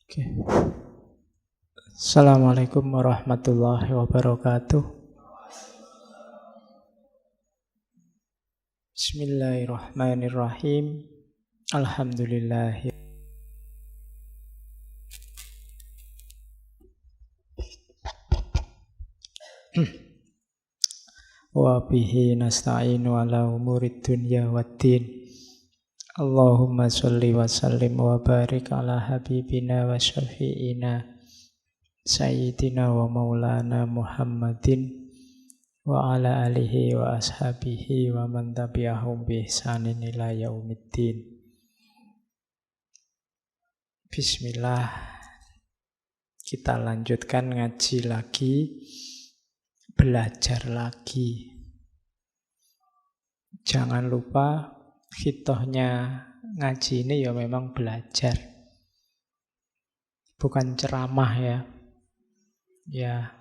Oke. Assalamualaikum warahmatullahi wabarakatuh. Bismillahirrahmanirrahim. Alhamdulillah. Wa bihi nasta'inu ala umurid dunya waddin. Allahumma sholli wa sallim wa barik ala habibina wa syafi'ina Sayyidina wa maulana Muhammadin wa ala alihi wa ashabihi wa man tabi'ahum bi ihsanin ila yaumiddin. Bismillah. Kita lanjutkan ngaji lagi, belajar lagi. Jangan lupa khitohnya ngaji ini ya memang belajar, bukan ceramah ya. Ya,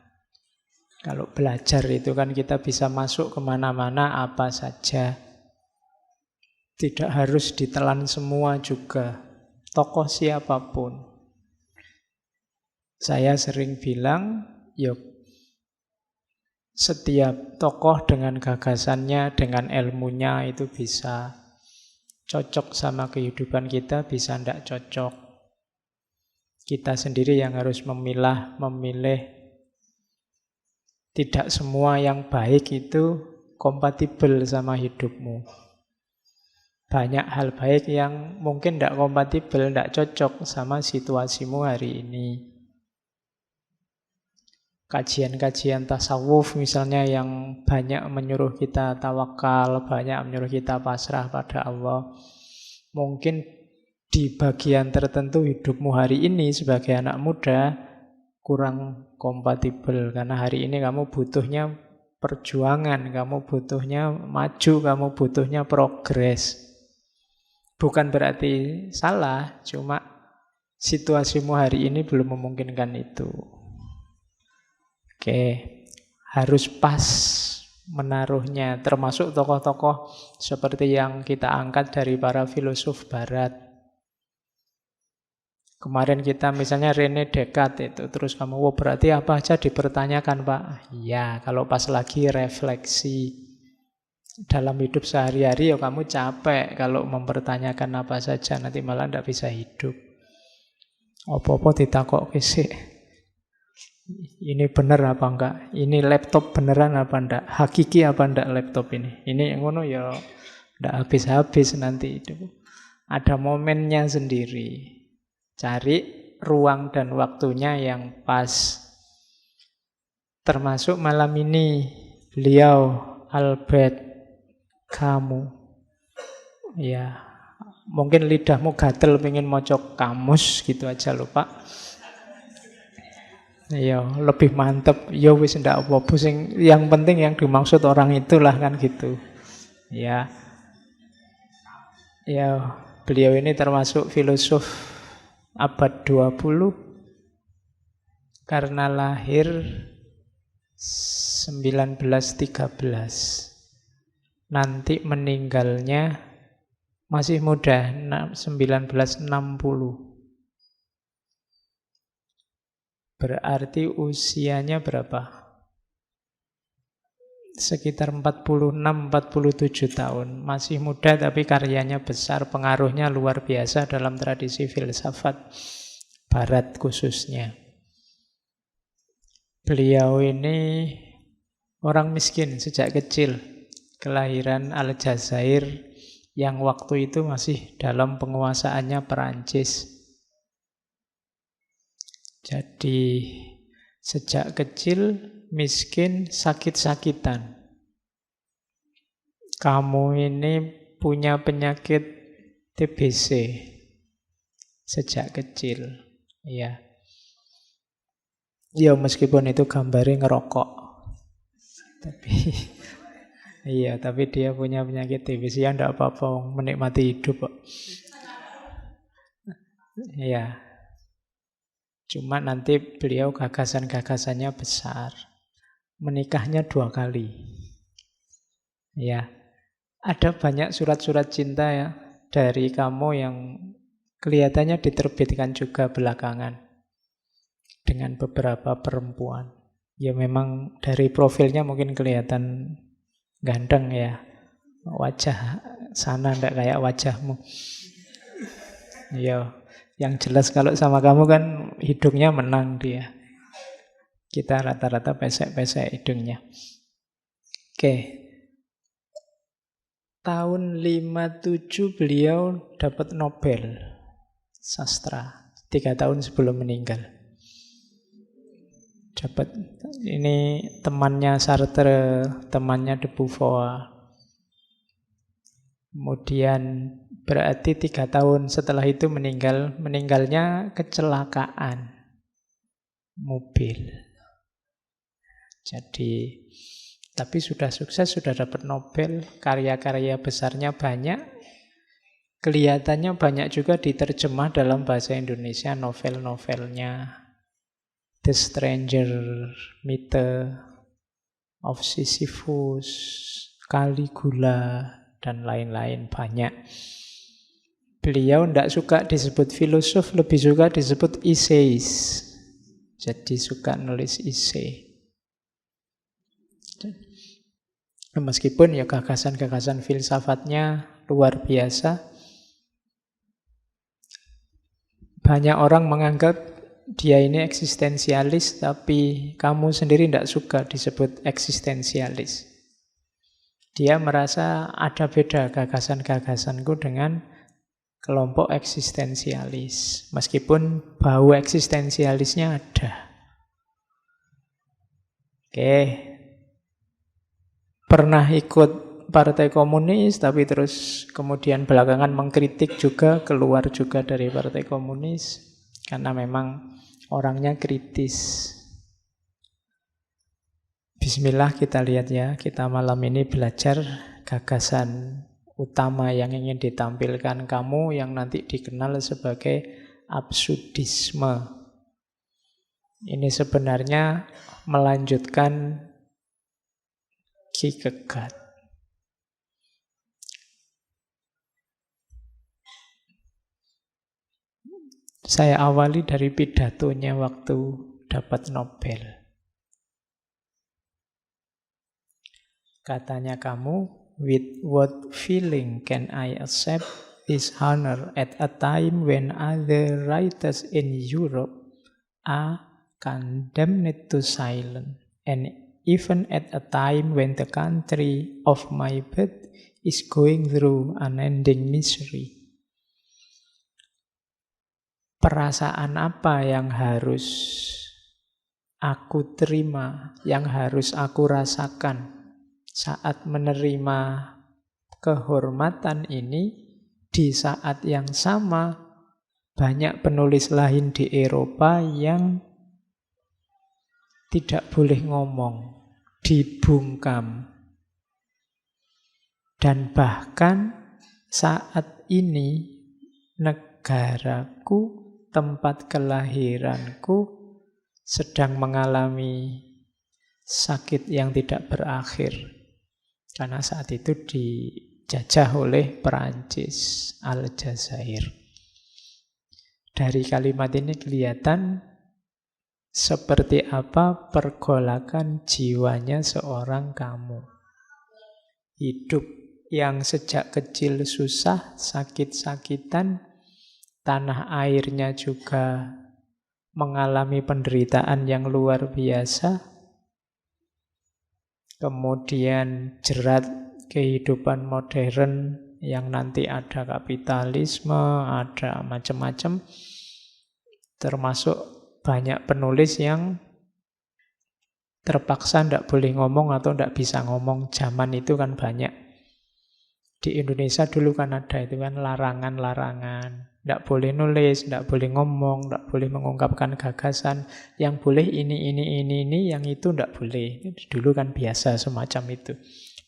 kalau belajar itu kan kita bisa masuk kemana-mana apa saja. Tidak harus ditelan semua juga, tokoh siapapun. Saya sering bilang, yuk, setiap tokoh dengan gagasannya, dengan ilmunya itu bisa cocok sama kehidupan kita, bisa tidak cocok. Kita sendiri yang harus memilih. Tidak semua yang baik itu kompatibel sama hidupmu. Banyak hal baik yang mungkin tidak kompatibel, tidak cocok sama situasimu hari ini. Kajian-kajian tasawuf misalnya yang banyak menyuruh kita tawakal, banyak menyuruh kita pasrah pada Allah. Mungkin di bagian tertentu hidupmu hari ini sebagai anak muda kurang kompatibel, karena hari ini kamu butuhnya perjuangan, kamu butuhnya maju, kamu butuhnya progres. Bukan berarti salah, cuma situasimu hari ini belum memungkinkan itu. Oke, harus pas menaruhnya, termasuk tokoh-tokoh seperti yang kita angkat dari para filosof barat. Kemarin kita misalnya René Descartes itu, terus kamu, wah berarti apa aja dipertanyakan Pak? Ya, kalau pas lagi refleksi dalam hidup sehari-hari ya kamu capek kalau mempertanyakan apa saja, nanti malah tidak bisa hidup. Apa-apa ditakok sih. Ini benar apa enggak? Ini laptop beneran apa enggak? Hakiki apa enggak laptop ini? Ini ngono ya enggak habis-habis nanti itu. Ada momennya sendiri. Cari ruang dan waktunya yang pas. Termasuk malam ini beliau Albert Camus. Ya, mungkin lidahmu gatel pengen mocok kamus gitu aja lho Pak. Ya, lebih mantep. Ya wis ndak apa-apa sing yang penting yang dimaksud orang itulah kan gitu. Ya. Ya, beliau ini termasuk filosof abad 20 karena lahir 1913. Nanti meninggalnya masih muda, 1960. Berarti usianya berapa? Sekitar 46-47 tahun. Masih muda tapi karyanya besar, pengaruhnya luar biasa dalam tradisi filsafat barat khususnya. Beliau ini orang miskin sejak kecil, kelahiran Aljazair yang waktu itu masih dalam penguasaannya Perancis. Jadi sejak kecil miskin, sakit-sakitan. Kamu ini punya penyakit TBC sejak kecil. Ya. Ya meskipun itu gambarnya ngerokok. Tapi dia punya penyakit TBC, ya enggak apa-apa, menikmati hidup kok. Ya. Cuma nanti beliau gagasan-gagasannya besar. Menikahnya 2 kali. Ya. Ada banyak surat-surat cinta ya dari kamu yang Kelihatannya diterbitkan juga belakangan dengan beberapa perempuan. Ya memang dari profilnya mungkin kelihatan ganteng ya. Wajah sana ndak kayak wajahmu. Ya, yang jelas kalau sama kamu kan hidungnya menang dia. Kita rata-rata pesek-pesek hidungnya. Oke. Tahun 57 beliau dapat Nobel sastra. 3 tahun sebelum meninggal. Dapat ini temannya Sartre, temannya de Beauvoir. Kemudian berarti 3 tahun setelah itu meninggalnya kecelakaan mobil. Jadi, tapi sudah sukses, sudah dapat Nobel, karya-karya besarnya banyak. Kelihatannya banyak juga diterjemah dalam bahasa Indonesia novel-novelnya. The Stranger, Myth of Sisyphus, Caligula, dan lain-lain banyak. Beliau tidak suka disebut filosof, lebih suka disebut essayis. Jadi suka nulis essay. Meskipun ya gagasan-gagasan filsafatnya luar biasa. Banyak orang menganggap dia ini eksistensialis, tapi kamu sendiri tidak suka disebut eksistensialis. Dia merasa ada beda gagasan-gagasanku dengan kelompok eksistensialis. Meskipun bau eksistensialisnya ada. Oke. Pernah ikut Partai Komunis, tapi terus kemudian belakangan mengkritik juga, keluar juga dari Partai Komunis, karena memang orangnya kritis. Bismillah kita lihat ya, kita malam ini belajar gagasan utama yang ingin ditampilkan kamu yang nanti dikenal sebagai absurdisme. Ini sebenarnya melanjutkan Kierkegaard. Saya awali dari pidatonya waktu dapat Nobel. Katanya kamu, with what feeling can I accept this honor at a time when other writers in Europe are condemned to silence, and even at a time when the country of my birth is going through unending misery. Perasaan apa yang harus aku terima, yang harus aku rasakan saat menerima kehormatan ini, di saat yang sama banyak penulis lain di Eropa yang tidak boleh ngomong, dibungkam. Dan bahkan saat ini negaraku, tempat kelahiranku, sedang mengalami sakit yang tidak berakhir. Karena saat itu dijajah oleh Perancis, Aljazair. Dari kalimat ini kelihatan seperti apa pergolakan jiwanya seorang kamu. Hidup yang sejak kecil susah, sakit-sakitan, tanah airnya juga mengalami penderitaan yang luar biasa. Kemudian jerat kehidupan modern yang nanti ada kapitalisme, ada macam-macam. Termasuk banyak penulis yang terpaksa tidak boleh ngomong atau tidak bisa ngomong. Zaman itu kan banyak. Di Indonesia dulu kan ada itu kan larangan-larangan. Tidak boleh nulis, tidak boleh ngomong, tidak boleh mengungkapkan gagasan. Yang boleh ini, yang itu tidak boleh. Dulu kan biasa semacam itu.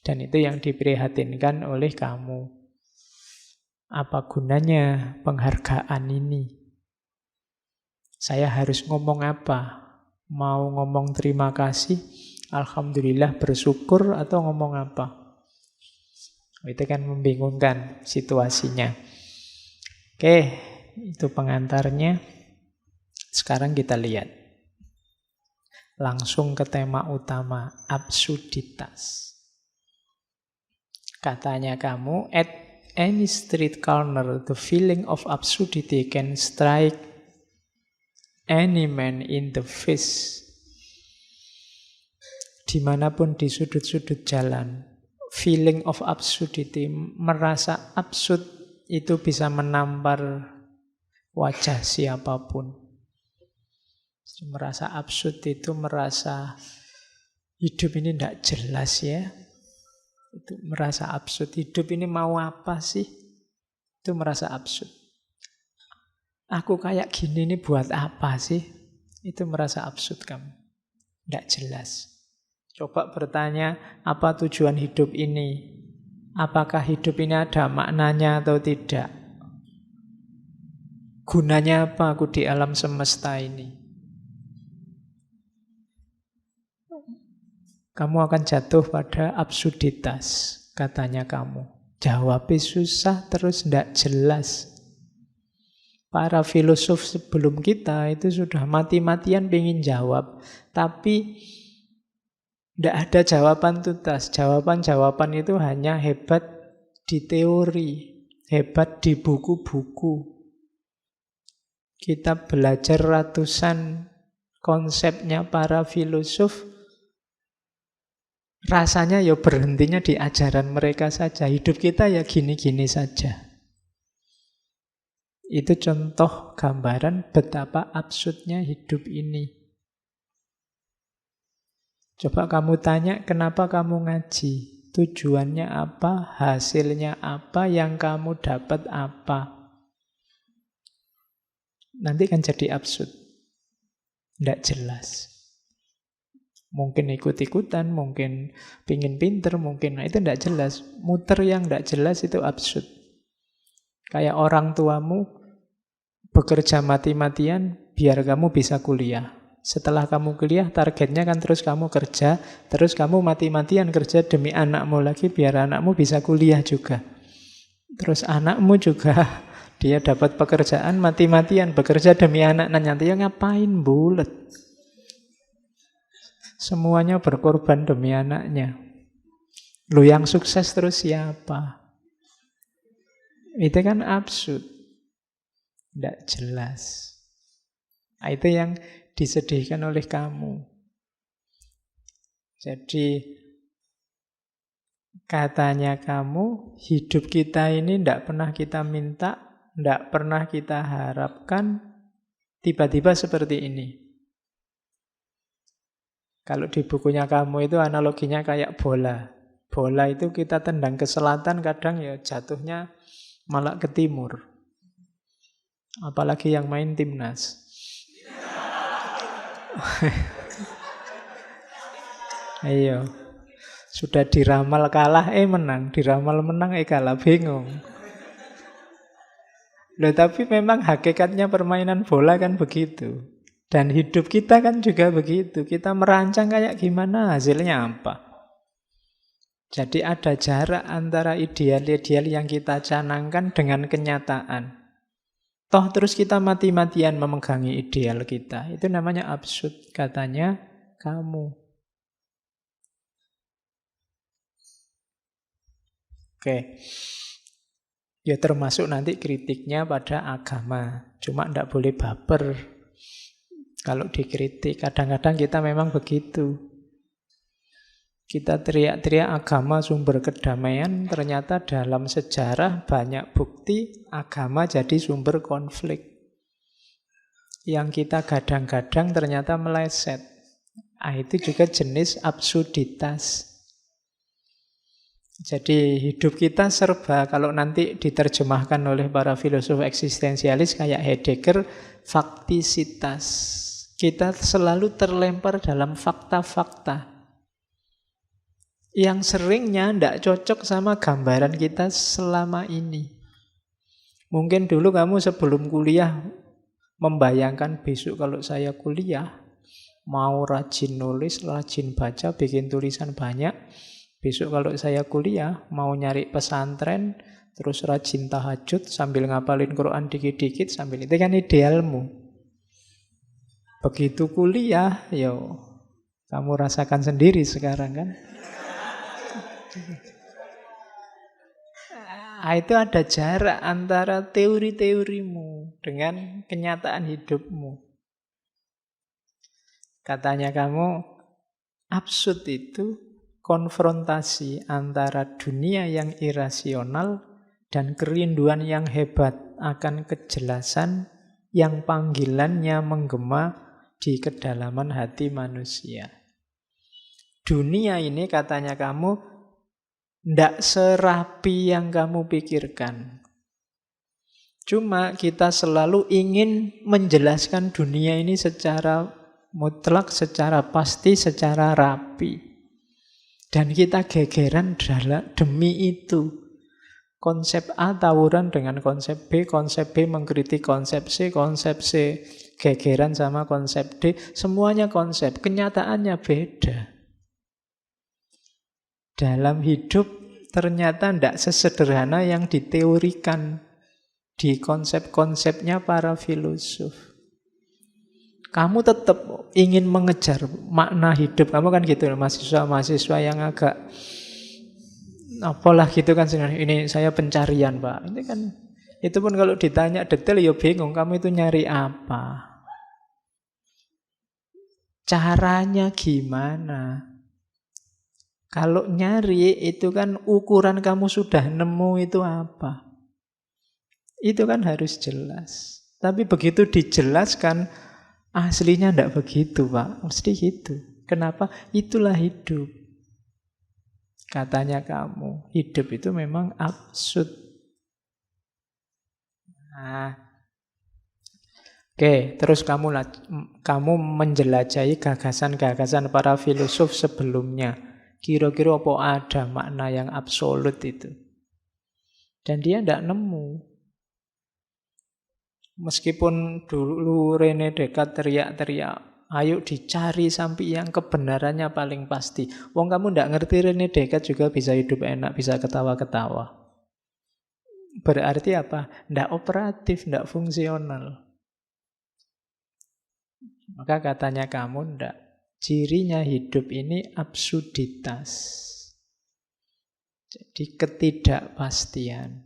Dan itu yang diprihatinkan oleh kamu. Apa gunanya penghargaan ini? Saya harus ngomong apa? Mau ngomong terima kasih, alhamdulillah, bersyukur, atau ngomong apa? Itu kan membingungkan situasinya. Oke, itu pengantarnya. Sekarang kita lihat langsung ke tema utama, absurditas. Katanya kamu, at any street corner, the feeling of absurdity can strike any man in the face. Dimanapun di sudut-sudut jalan, feeling of absurdity, merasa absurd itu bisa menampar wajah siapapun. Merasa absurd itu merasa hidup ini tidak jelas ya. Itu merasa absurd. Hidup ini mau apa sih? Itu merasa absurd. Aku kayak gini ini buat apa sih? Itu merasa absurd kamu. Tidak jelas. Coba bertanya, apa tujuan hidup ini? Apakah hidup ini ada maknanya atau tidak? Gunanya apa aku di alam semesta ini? Kamu akan jatuh pada absurditas, katanya kamu. Jawabnya susah, terus tidak jelas. Para filosof sebelum kita itu sudah mati-matian pengen jawab, tapi tidak ada jawaban tuntas. Jawaban-jawaban itu hanya hebat di teori, hebat di buku-buku. Kita belajar ratusan konsepnya para filosof, rasanya ya berhentinya di ajaran mereka saja. Hidup kita ya gini-gini saja. Itu contoh gambaran betapa absurdnya hidup ini. Coba kamu tanya, kenapa kamu ngaji? Tujuannya apa? Hasilnya apa? Yang kamu dapat apa? Nanti kan jadi absurd. Tidak jelas. Mungkin ikut-ikutan, mungkin pingin pinter, mungkin itu tidak jelas. Muter yang tidak jelas itu absurd. Kayak orang tuamu bekerja mati-matian biar kamu bisa kuliah. Setelah kamu kuliah, targetnya kan terus kamu kerja, terus kamu mati-matian kerja demi anakmu lagi biar anakmu bisa kuliah juga. Terus anakmu juga dia dapat pekerjaan mati-matian bekerja demi anak. Nah nanti ya ngapain bulet? Semuanya berkorban demi anaknya. Lu yang sukses terus siapa? Itu kan absurd. Tidak jelas. Nah, itu yang disedihkan oleh kamu. Jadi katanya kamu, hidup kita ini tidak pernah kita minta, tidak pernah kita harapkan, tiba-tiba seperti ini. Kalau di bukunya kamu itu analoginya kayak bola. Bola itu kita tendang ke selatan, kadang ya jatuhnya malah ke timur. Apalagi yang main timnas. Ayo. Sudah diramal kalah, menang. Diramal menang, kalah. Bingung. Loh, tapi memang hakikatnya permainan bola kan begitu. Dan hidup kita kan juga begitu. Kita merancang kayak gimana, hasilnya apa. Jadi ada jarak antara ideal-ideal yang kita canangkan dengan kenyataan. Toh terus kita mati-matian memegangi ideal kita. Itu namanya absurd, katanya kamu. Oke. Ya termasuk nanti kritiknya pada agama. Cuma tidak boleh baper. Kalau dikritik, kadang-kadang kita memang begitu. Kita teriak-teriak agama sumber kedamaian, ternyata dalam sejarah banyak bukti agama jadi sumber konflik. Yang kita gadang-gadang ternyata meleset. Itu juga jenis absurditas. Jadi hidup kita serba, kalau nanti diterjemahkan oleh para filosof eksistensialis kayak Heidegger, faktisitas. Kita selalu terlempar dalam fakta-fakta yang seringnya tidak cocok sama gambaran kita selama ini. Mungkin dulu kamu sebelum kuliah membayangkan besok kalau saya kuliah, mau rajin nulis, rajin baca, bikin tulisan banyak. Besok kalau saya kuliah, mau nyari pesantren, terus rajin tahajud sambil ngapalin Quran dikit-dikit sambil itu kan idealmu. Begitu kuliah, yo kamu rasakan sendiri sekarang kan. Itu ada jarak antara teori-teorimu dengan kenyataan hidupmu. Katanya kamu, absurd itu konfrontasi antara dunia yang irasional dan kerinduan yang hebat akan kejelasan yang panggilannya menggema di kedalaman hati manusia. Dunia ini katanya kamu ndak serapi yang kamu pikirkan. Cuma kita selalu ingin menjelaskan dunia ini secara mutlak, secara pasti, secara rapi. Dan kita gegeran demi itu. Konsep A tawuran dengan konsep B mengkritik konsep C gegeran sama konsep D. Semuanya konsep, kenyataannya beda. Dalam hidup ternyata tidak sesederhana yang diteorikan di konsep-konsepnya para filosof. Kamu tetap ingin mengejar makna hidup. Kamu kan gitu, mahasiswa-mahasiswa yang agak apalah gitu kan. Ini saya pencarian, Pak. Ini kan, itu pun kalau ditanya detail ya bingung. Kamu itu nyari apa? Caranya gimana? Kalau nyari itu kan ukuran kamu sudah nemu itu apa? Itu kan harus jelas. Tapi begitu dijelaskan, aslinya tidak begitu, Pak. Mesti gitu. Kenapa? Itulah hidup. Katanya kamu, hidup itu memang absurd. Nah, oke, terus kamu menjelajahi gagasan-gagasan para filosof sebelumnya. Kira-kira apa ada makna yang absolut itu? Dan dia tidak nemu. Meskipun dulu René Descartes teriak-teriak, ayo dicari sampai yang kebenarannya paling pasti. Wong kamu tidak ngerti René Descartes juga bisa hidup enak, bisa ketawa-ketawa. Berarti apa? Tidak operatif, tidak fungsional. Maka katanya kamu tidak. Cirinya hidup ini absurditas. Jadi ketidakpastian.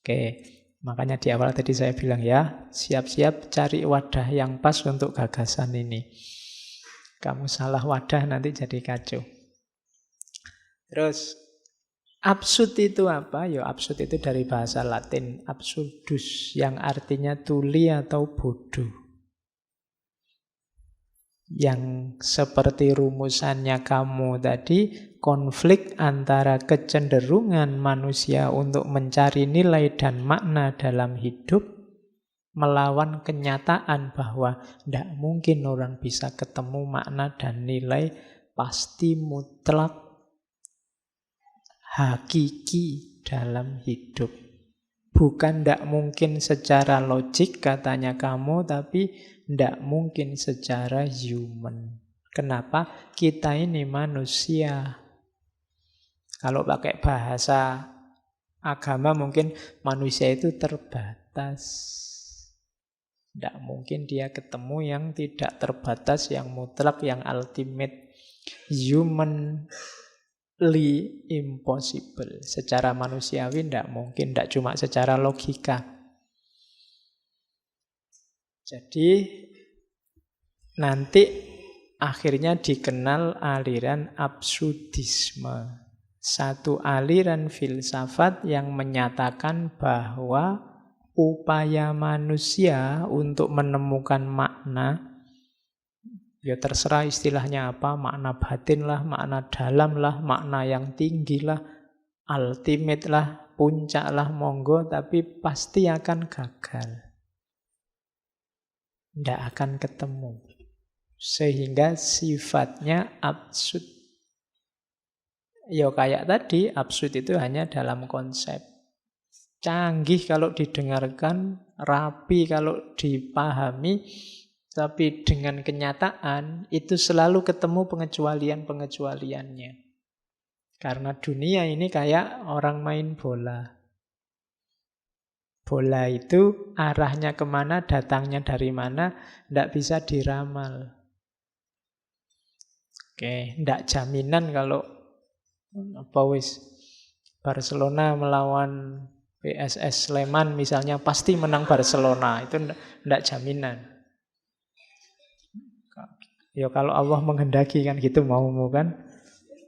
Oke, makanya di awal tadi saya bilang ya, siap-siap cari wadah yang pas untuk gagasan ini. Kamu salah wadah nanti jadi kacau. Terus, absurd itu apa? Ya, absurd itu dari bahasa Latin absurdus, yang artinya tuli atau bodoh. Yang seperti rumusannya kamu tadi, konflik antara kecenderungan manusia untuk mencari nilai dan makna dalam hidup melawan kenyataan bahwa tidak mungkin orang bisa ketemu makna dan nilai pasti mutlak hakiki dalam hidup. Bukan tidak mungkin secara logik katanya kamu, tapi tidak mungkin secara human. Kenapa? Kita ini manusia. Kalau pakai bahasa agama mungkin manusia itu terbatas. Tidak mungkin dia ketemu yang tidak terbatas, yang mutlak, yang ultimate. Humanly impossible. Secara manusiawi tidak mungkin, tidak cuma secara logika. Jadi nanti akhirnya dikenal aliran absurdisme. Satu aliran filsafat yang menyatakan bahwa upaya manusia untuk menemukan makna, ya terserah istilahnya apa, makna batin lah, makna dalam lah, makna yang tinggi lah, ultimate lah, puncak lah, monggo, tapi pasti akan gagal. Tidak akan ketemu. Sehingga sifatnya absurd. Ya kayak tadi, absurd itu hanya dalam konsep. Canggih kalau didengarkan, rapi kalau dipahami, tapi dengan kenyataan itu selalu ketemu pengecualian-pengecualiannya. Karena dunia ini kayak orang main bola. Bola itu arahnya kemana, datangnya dari mana, tidak bisa diramal. Oke, tidak jaminan kalau apa wis Barcelona melawan PSS Sleman misalnya pasti menang Barcelona. Itu tidak jaminan. Ya kalau Allah menghendaki kan gitu maumu kan.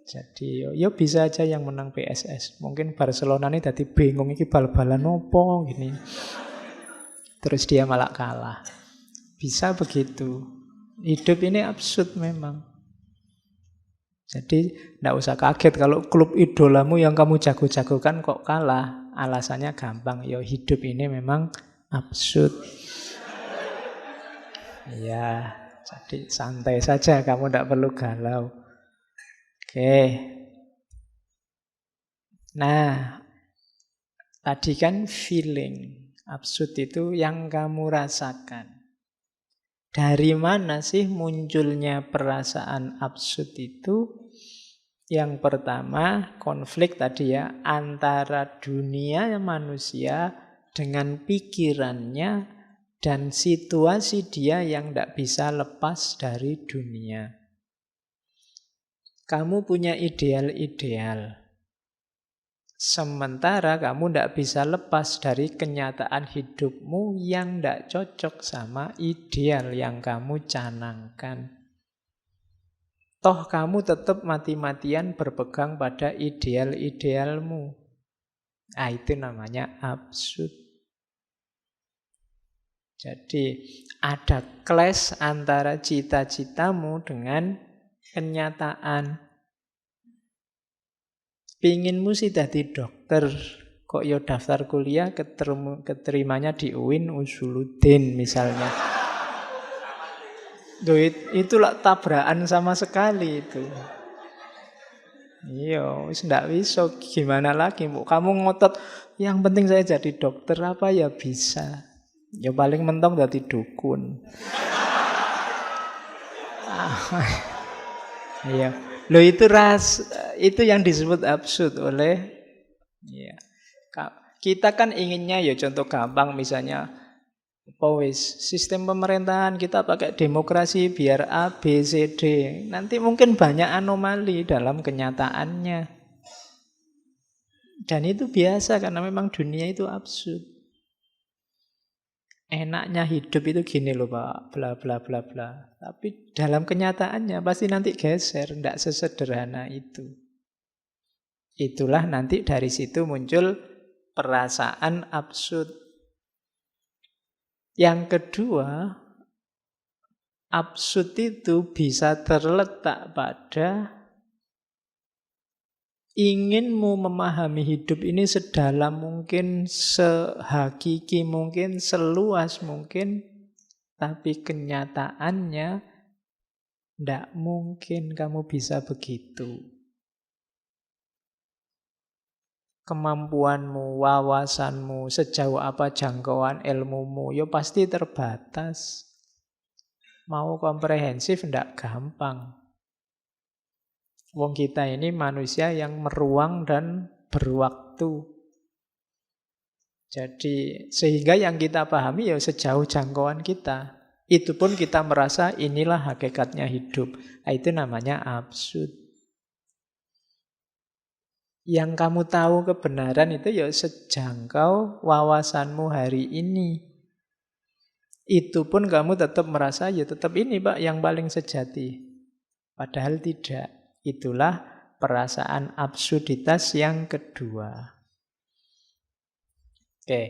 Jadi ya bisa aja yang menang PSS. Mungkin Barcelona ini tadi bingung iki bal-balan opo gini. Terus dia malah kalah. Bisa begitu. Hidup ini absurd memang. Jadi tidak usah kaget kalau klub idolamu yang kamu jago-jagokan kok kalah. Alasannya gampang. Ya hidup ini memang absurd. Ya, jadi santai saja. Kamu tidak perlu galau. Oke. Nah, tadi kan feeling. Absurd itu yang kamu rasakan. Dari mana sih munculnya perasaan absurd itu? Yang pertama, konflik tadi ya, antara dunia manusia dengan pikirannya dan situasi dia yang tidak bisa lepas dari dunia. Kamu punya ideal-ideal. Sementara kamu tidak bisa lepas dari kenyataan hidupmu yang tidak cocok sama ideal yang kamu canangkan. Toh kamu tetap mati-matian berpegang pada ideal-idealmu. Nah, itu namanya absurd. Jadi ada clash antara cita-citamu dengan kenyataan. Pinginmu sih jadi dokter, kok yo daftar kuliah keterimanya di UIN Usuluddin misalnya. Itulah tabrakan sama sekali itu. Iya, wis ndak bisa gimana lagi, Bu. Kamu ngotot yang penting saya jadi dokter apa ya bisa. Ya paling mentok jadi dukun. Iya. Loh itu yang disebut absurd oleh ya. Kita kan inginnya ya contoh gampang misalnya sistem pemerintahan kita pakai demokrasi biar A, B, C, D. Nanti mungkin banyak anomali dalam kenyataannya. Dan itu biasa karena memang dunia itu absurd. Enaknya hidup itu gini loh Pak, bla bla bla bla. Tapi dalam kenyataannya pasti nanti geser, tidak sesederhana itu. Itulah nanti dari situ muncul perasaan absurd. Yang kedua, absurd itu bisa terletak pada inginmu memahami hidup ini sedalam mungkin, sehakiki mungkin, seluas mungkin, tapi kenyataannya tidak mungkin kamu bisa begitu. Kemampuanmu, wawasanmu, sejauh apa jangkauan ilmumu, ya pasti terbatas. Mau komprehensif tidak gampang. Wong kita ini manusia yang meruang dan berwaktu. Jadi sehingga yang kita pahami ya sejauh jangkauan kita. Itu pun kita merasa inilah hakikatnya hidup. Nah, itu namanya absurd. Yang kamu tahu kebenaran itu ya sejangkau wawasanmu hari ini. Itu pun kamu tetap merasa ya tetap ini Pak yang paling sejati. Padahal tidak. Itulah perasaan absurditas yang kedua. Oke,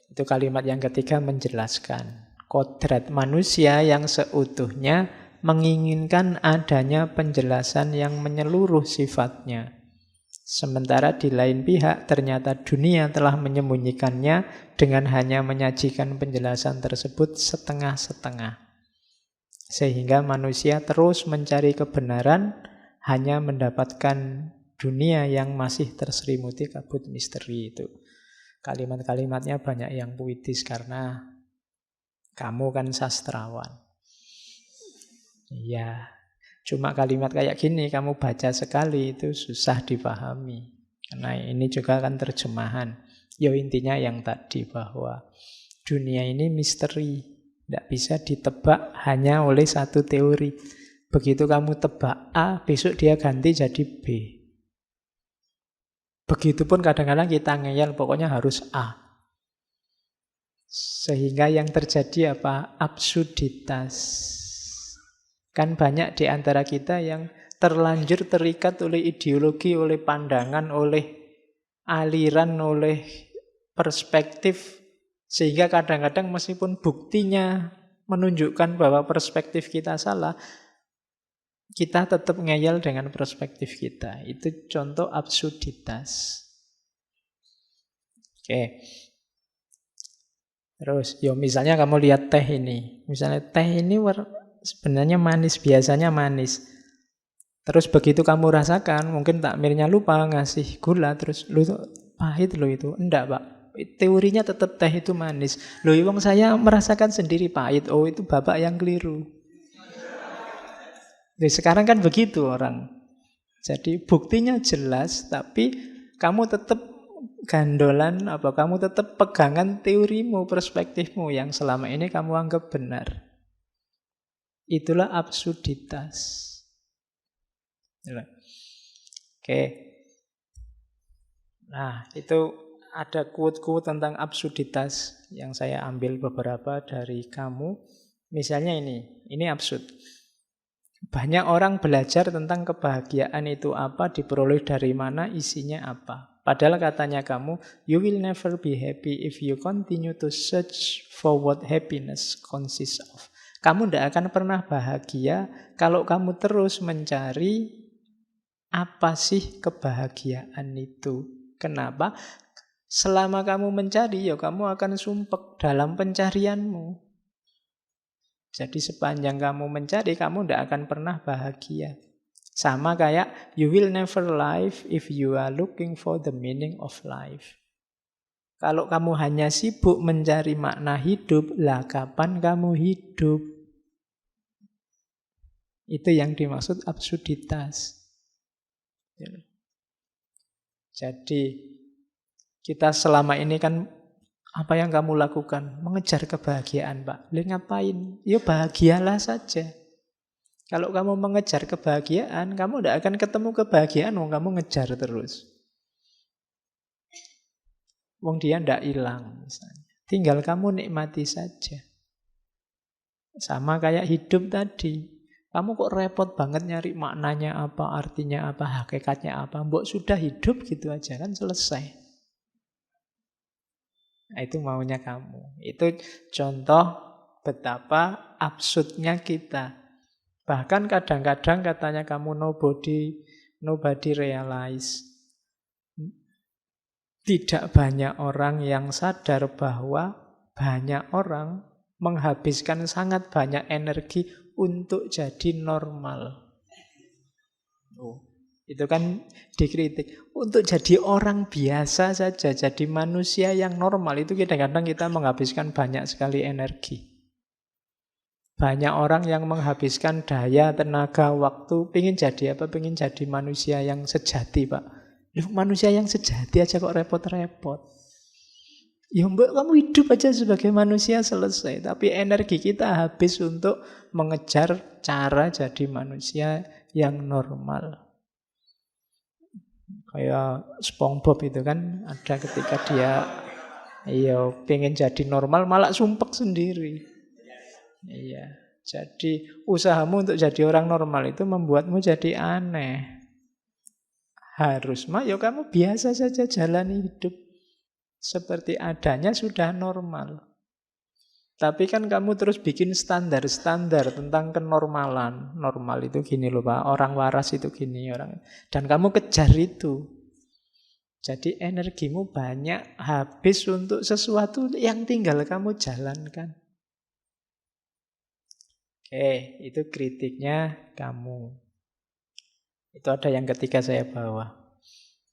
itu kalimat yang ketiga menjelaskan. Kodrat manusia yang seutuhnya menginginkan adanya penjelasan yang menyeluruh sifatnya. Sementara di lain pihak ternyata dunia telah menyembunyikannya dengan hanya menyajikan penjelasan tersebut setengah-setengah. Sehingga manusia terus mencari kebenaran hanya mendapatkan dunia yang masih terselimuti kabut misteri itu. Kalimat-kalimatnya banyak yang puitis karena kamu kan sastrawan. Iya. Cuma kalimat kayak gini kamu baca sekali itu susah dipahami. Karena ini juga kan terjemahan. Ya intinya yang tadi bahwa dunia ini misteri. Tidak bisa ditebak hanya oleh satu teori. Begitu kamu tebak A, besok dia ganti jadi B. Begitupun kadang-kadang kita ngeyel, pokoknya harus A. Sehingga yang terjadi apa? Absurditas. Kan banyak di antara kita yang terlanjur terikat oleh ideologi, oleh pandangan, oleh aliran, oleh perspektif. Sehingga kadang-kadang meskipun buktinya menunjukkan bahwa perspektif kita salah, kita tetap ngeyel dengan perspektif kita. Itu contoh absurditas. Oke. Terus, yo misalnya kamu lihat teh ini. Misalnya teh ini sebenarnya manis, biasanya manis. Terus begitu kamu rasakan, mungkin takmirnya lupa ngasih gula, terus lu pahit lo itu. Enggak, Pak. Teorinya tetap teh itu manis. Loh, wong saya merasakan sendiri pahit. Oh, itu Bapak yang keliru. Jadi sekarang kan begitu orang. Jadi buktinya jelas, tapi kamu tetap gandolan, kamu tetap pegangan teorimu, perspektifmu yang selama ini kamu anggap benar. Itulah absurditas. Oke. Nah, itu ada quote-quote tentang absurditas yang saya ambil beberapa dari kamu. Misalnya ini absurd. Banyak orang belajar tentang kebahagiaan itu apa, diperoleh dari mana, isinya apa. Padahal katanya kamu, you will never be happy if you continue to search for what happiness consists of. Kamu tidak akan pernah bahagia kalau kamu terus mencari apa sih kebahagiaan itu. Kenapa? Selama kamu mencari, ya kamu akan sumpek dalam pencarianmu. Jadi sepanjang kamu mencari, kamu tidak akan pernah bahagia. Sama kayak, you will never live if you are looking for the meaning of life. Kalau kamu hanya sibuk mencari makna hidup, lah kapan kamu hidup? Itu yang dimaksud absurditas. Jadi, kita selama ini kan, apa yang kamu lakukan? Mengejar kebahagiaan, Pak. Lalu ngapain? Ya bahagialah saja. Kalau kamu mengejar kebahagiaan, kamu tidak akan ketemu kebahagiaan, kamu ngejar terus. Wong dia tidak hilang, misalnya. Tinggal kamu nikmati saja. Sama kayak hidup tadi. Kamu kok repot banget nyari maknanya apa, artinya apa, hakikatnya apa. Mbok sudah hidup gitu aja kan selesai. Nah, itu maunya kamu. Itu contoh betapa absurdnya kita. Bahkan kadang-kadang katanya kamu nobody realize. Tidak banyak orang yang sadar bahwa banyak orang menghabiskan sangat banyak energi untuk jadi normal. Itu kan dikritik. Untuk jadi orang biasa saja, jadi manusia yang normal, itu kadang-kadang kita menghabiskan banyak sekali energi. Banyak orang yang menghabiskan daya, tenaga, waktu, pengen jadi apa? Pengen jadi manusia yang sejati, Pak. Manusia yang sejati aja kok repot-repot. Ya mbak, kamu hidup aja sebagai manusia selesai. Tapi energi kita habis untuk mengejar cara jadi manusia yang normal. Kayak SpongeBob itu kan, ada ketika dia pengen jadi normal, malah sumpek sendiri. Iya, jadi usahamu untuk jadi orang normal itu membuatmu jadi aneh. Harus ya kamu biasa saja jalani hidup seperti adanya sudah normal. Tapi kan kamu terus bikin standar-standar tentang kenormalan. Normal itu gini loh Pak, orang waras itu gini orang. Dan kamu kejar itu. Jadi energimu banyak habis untuk sesuatu yang tinggal kamu jalankan. Oke, itu kritiknya kamu. Itu ada yang ketiga saya bawa.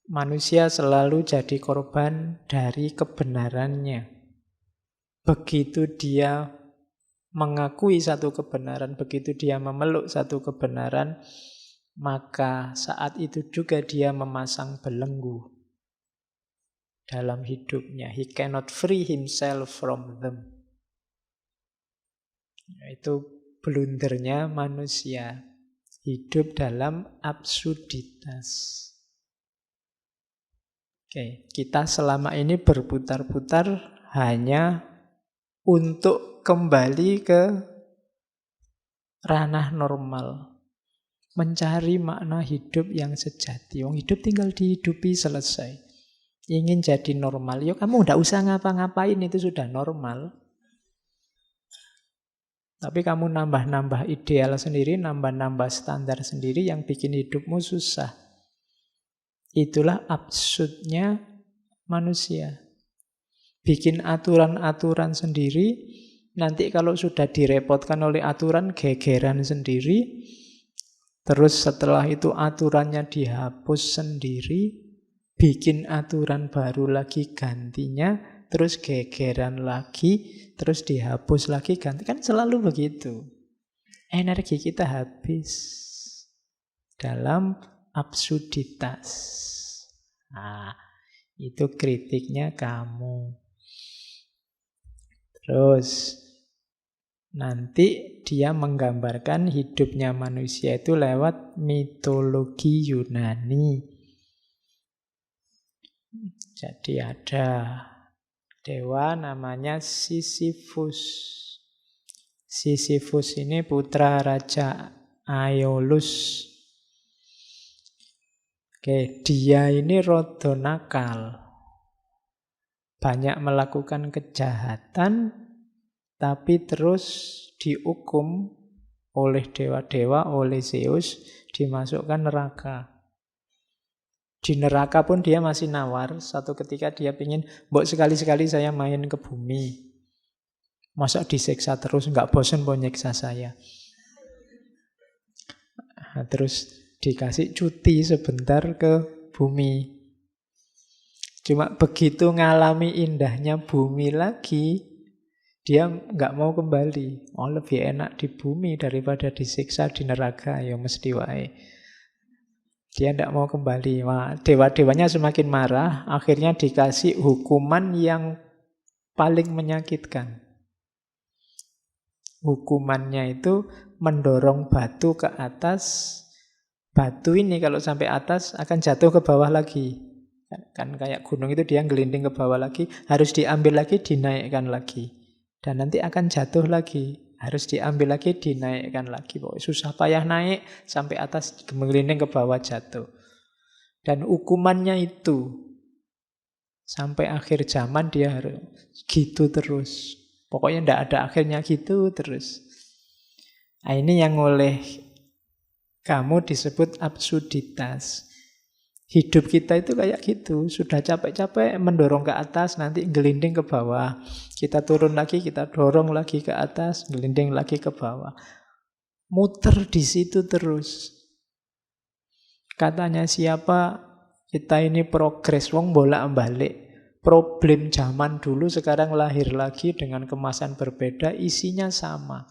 Manusia selalu jadi korban dari kebenarannya. Begitu dia mengakui satu kebenaran, begitu dia memeluk satu kebenaran, maka saat itu juga dia memasang belenggu dalam hidupnya. He cannot free himself from them. Itu blundernya manusia. Hidup dalam absurditas. Oke, kita selama ini berputar-putar hanya untuk kembali ke ranah normal. Mencari makna hidup yang sejati. Wong hidup tinggal dihidupi, selesai. Ingin jadi normal, yuk kamu nggak usah ngapa-ngapain, itu sudah normal. Tapi kamu nambah-nambah ideal sendiri, nambah-nambah standar sendiri yang bikin hidupmu susah. Itulah absurdnya manusia. Bikin aturan-aturan sendiri, nanti kalau sudah direpotkan oleh aturan, gegeran sendiri. Terus setelah itu aturannya dihapus sendiri, bikin aturan baru lagi gantinya, terus gegeran lagi, terus dihapus lagi, ganti. Kan selalu begitu. Energi kita habis dalam absurditas. Nah, itu kritiknya kamu. Terus nanti dia menggambarkan hidupnya manusia itu lewat mitologi Yunani. Jadi ada dewa namanya Sisyphus. Sisyphus ini putra Raja Aeolus. Oke, dia ini rada nakal. Banyak melakukan kejahatan, tapi terus dihukum oleh dewa-dewa, oleh Zeus, dimasukkan neraka. Di neraka pun dia masih nawar. Satu ketika dia ingin, mbok sekali-sekali saya main ke bumi. Masa disiksa terus, nggak bosan mau nyiksa saya. Nah, terus dikasih cuti sebentar ke bumi. Cuma begitu ngalami indahnya bumi lagi, dia nggak mau kembali. Oh, lebih enak di bumi daripada disiksa di neraka, ya mesti wae. Dia tidak mau kembali. Wah, dewa-dewanya semakin marah, akhirnya dikasih hukuman yang paling menyakitkan. Hukumannya itu mendorong batu ke atas. Batu ini kalau sampai atas akan jatuh ke bawah lagi. Kan kayak gunung itu dia gelinding ke bawah lagi, harus diambil lagi, dinaikkan lagi. Dan nanti akan jatuh lagi. Harus diambil lagi, dinaikkan lagi. Pokoknya susah payah naik, sampai atas, menggelinding ke bawah, jatuh. Dan hukumannya itu, sampai akhir zaman dia harus gitu terus. Pokoknya tidak ada akhirnya gitu terus. Nah, ini yang oleh kamu disebut absurditas. Hidup kita itu kayak gitu, sudah capek-capek mendorong ke atas, nanti gelinding ke bawah. Kita turun lagi, kita dorong lagi ke atas, gelinding lagi ke bawah. Muter di situ terus. Katanya siapa, kita ini progres, wong bolak-balik. Problem zaman dulu sekarang lahir lagi dengan kemasan berbeda, isinya sama.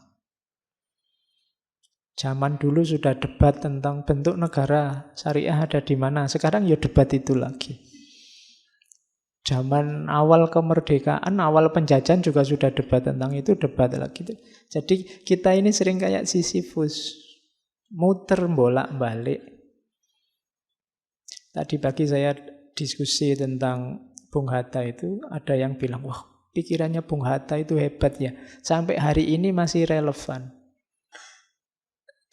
Zaman dulu sudah debat tentang bentuk negara syariah ada di mana. Sekarang ya debat itu lagi. Zaman awal kemerdekaan, awal penjajahan juga sudah debat tentang itu, debat lagi. Jadi kita ini sering kayak Sisyphus, muter bolak-balik. Tadi pagi saya diskusi tentang Bung Hatta itu, ada yang bilang, wah pikirannya Bung Hatta itu hebat ya. Sampai hari ini masih relevan.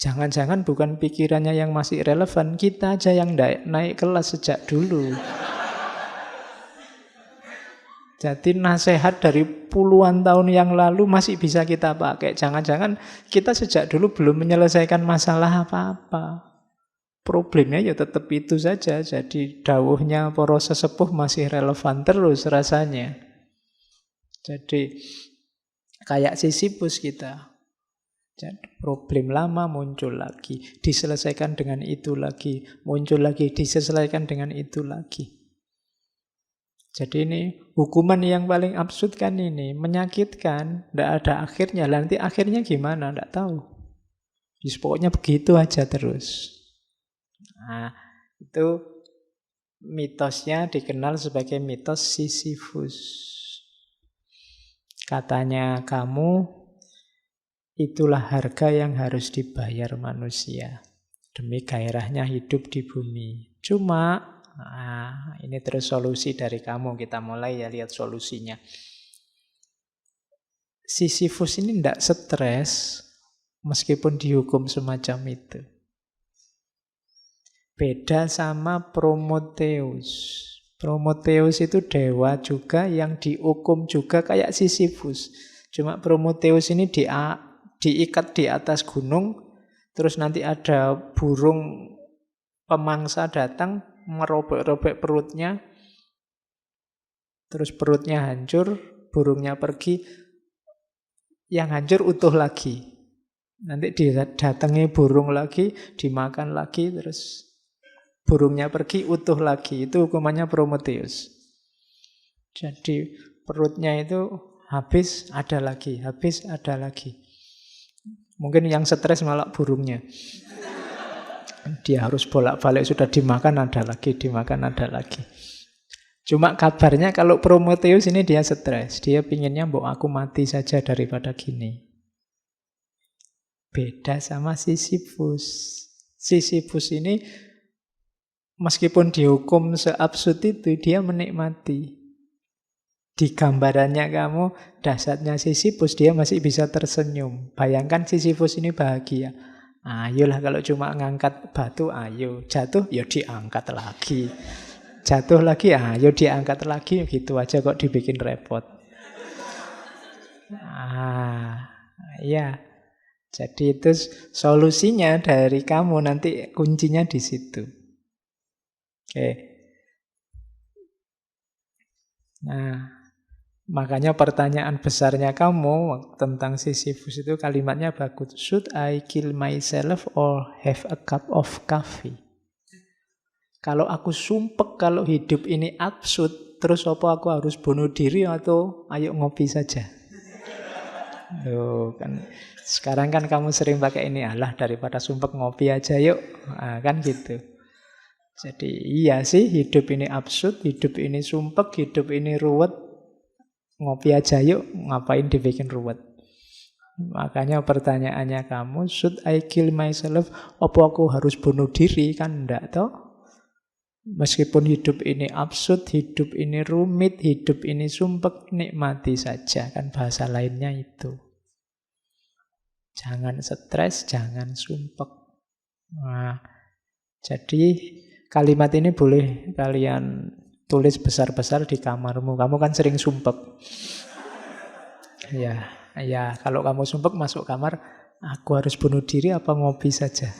Jangan-jangan bukan pikirannya yang masih relevan, kita aja yang naik kelas sejak dulu. Jadi nasihat dari puluhan tahun yang lalu masih bisa kita pakai. Jangan-jangan kita sejak dulu belum menyelesaikan masalah apa-apa. Problemnya ya tetap itu saja. Jadi dawuhnya para sesepuh masih relevan terus rasanya. Jadi kayak Sisyphus kita. Jadi problem lama muncul lagi, diselesaikan dengan itu lagi, muncul lagi, diselesaikan dengan itu lagi. Jadi ini hukuman yang paling absurd kan ini, menyakitkan, tidak ada akhirnya. Nanti akhirnya gimana? Tidak tahu. Jadi pokoknya begitu aja terus. Nah, itu mitosnya dikenal sebagai mitos Sisyphus. Katanya kamu, itulah harga yang harus dibayar manusia demi gairahnya hidup di bumi. Cuma, ini terus solusi dari kamu. Kita mulai ya lihat solusinya. Sisyphus ini tidak stres meskipun dihukum semacam itu. Beda sama Prometheus. Prometheus itu dewa juga yang dihukum juga kayak Sisyphus. Cuma Prometheus ini diikat di atas gunung, terus nanti ada burung pemangsa datang, merobek-robek perutnya, terus perutnya hancur, burungnya pergi, yang hancur utuh lagi. Nanti didatangi burung lagi, dimakan lagi, terus burungnya pergi, utuh lagi. Itu hukumannya Prometheus. Jadi perutnya itu habis, ada lagi, habis, ada lagi. Mungkin yang stres malah burungnya. Dia harus bolak-balik, sudah dimakan ada lagi, dimakan ada lagi. Cuma kabarnya kalau Prometheus ini dia stres. Dia pinginnya aku mati saja daripada gini. Beda sama Sisyphus. Sisyphus ini meskipun dihukum seabsurd itu, dia menikmati. Di gambarannya kamu, dahsyatnya Sisyphus, dia masih bisa tersenyum. Bayangkan Sisyphus ini bahagia. Ayolah kalau cuma ngangkat batu, ayo. Jatuh, ya diangkat lagi. Jatuh lagi, ayo diangkat lagi. Gitu aja kok dibikin repot. Ya. Jadi itu solusinya dari kamu, nanti kuncinya di situ. Oke. Nah, makanya pertanyaan besarnya kamu tentang Sisyphus itu kalimatnya bagus. Should I kill myself or have a cup of coffee? Kalau aku sumpek kalau hidup ini absurd, terus apa aku harus bunuh diri atau ayo ngopi saja? Loh, kan sekarang kan kamu sering pakai ini, alah daripada sumpek ngopi aja yuk. Kan gitu. Jadi iya sih, hidup ini absurd, hidup ini sumpek, hidup ini ruwet. Ngopi aja yuk, ngapain dibikin ruwet. Makanya pertanyaannya kamu, should I kill myself? Apa aku harus bunuh diri? Kan enggak toh? Meskipun hidup ini absurd, hidup ini rumit, hidup ini sumpek, nikmati saja. Kan bahasa lainnya itu. Jangan stres, jangan sumpek. Nah, jadi kalimat ini boleh kalian tulis besar-besar di kamarmu. Kamu kan sering sumpek. Ya, kalau kamu sumpek masuk kamar, aku harus bunuh diri apa ngopi saja.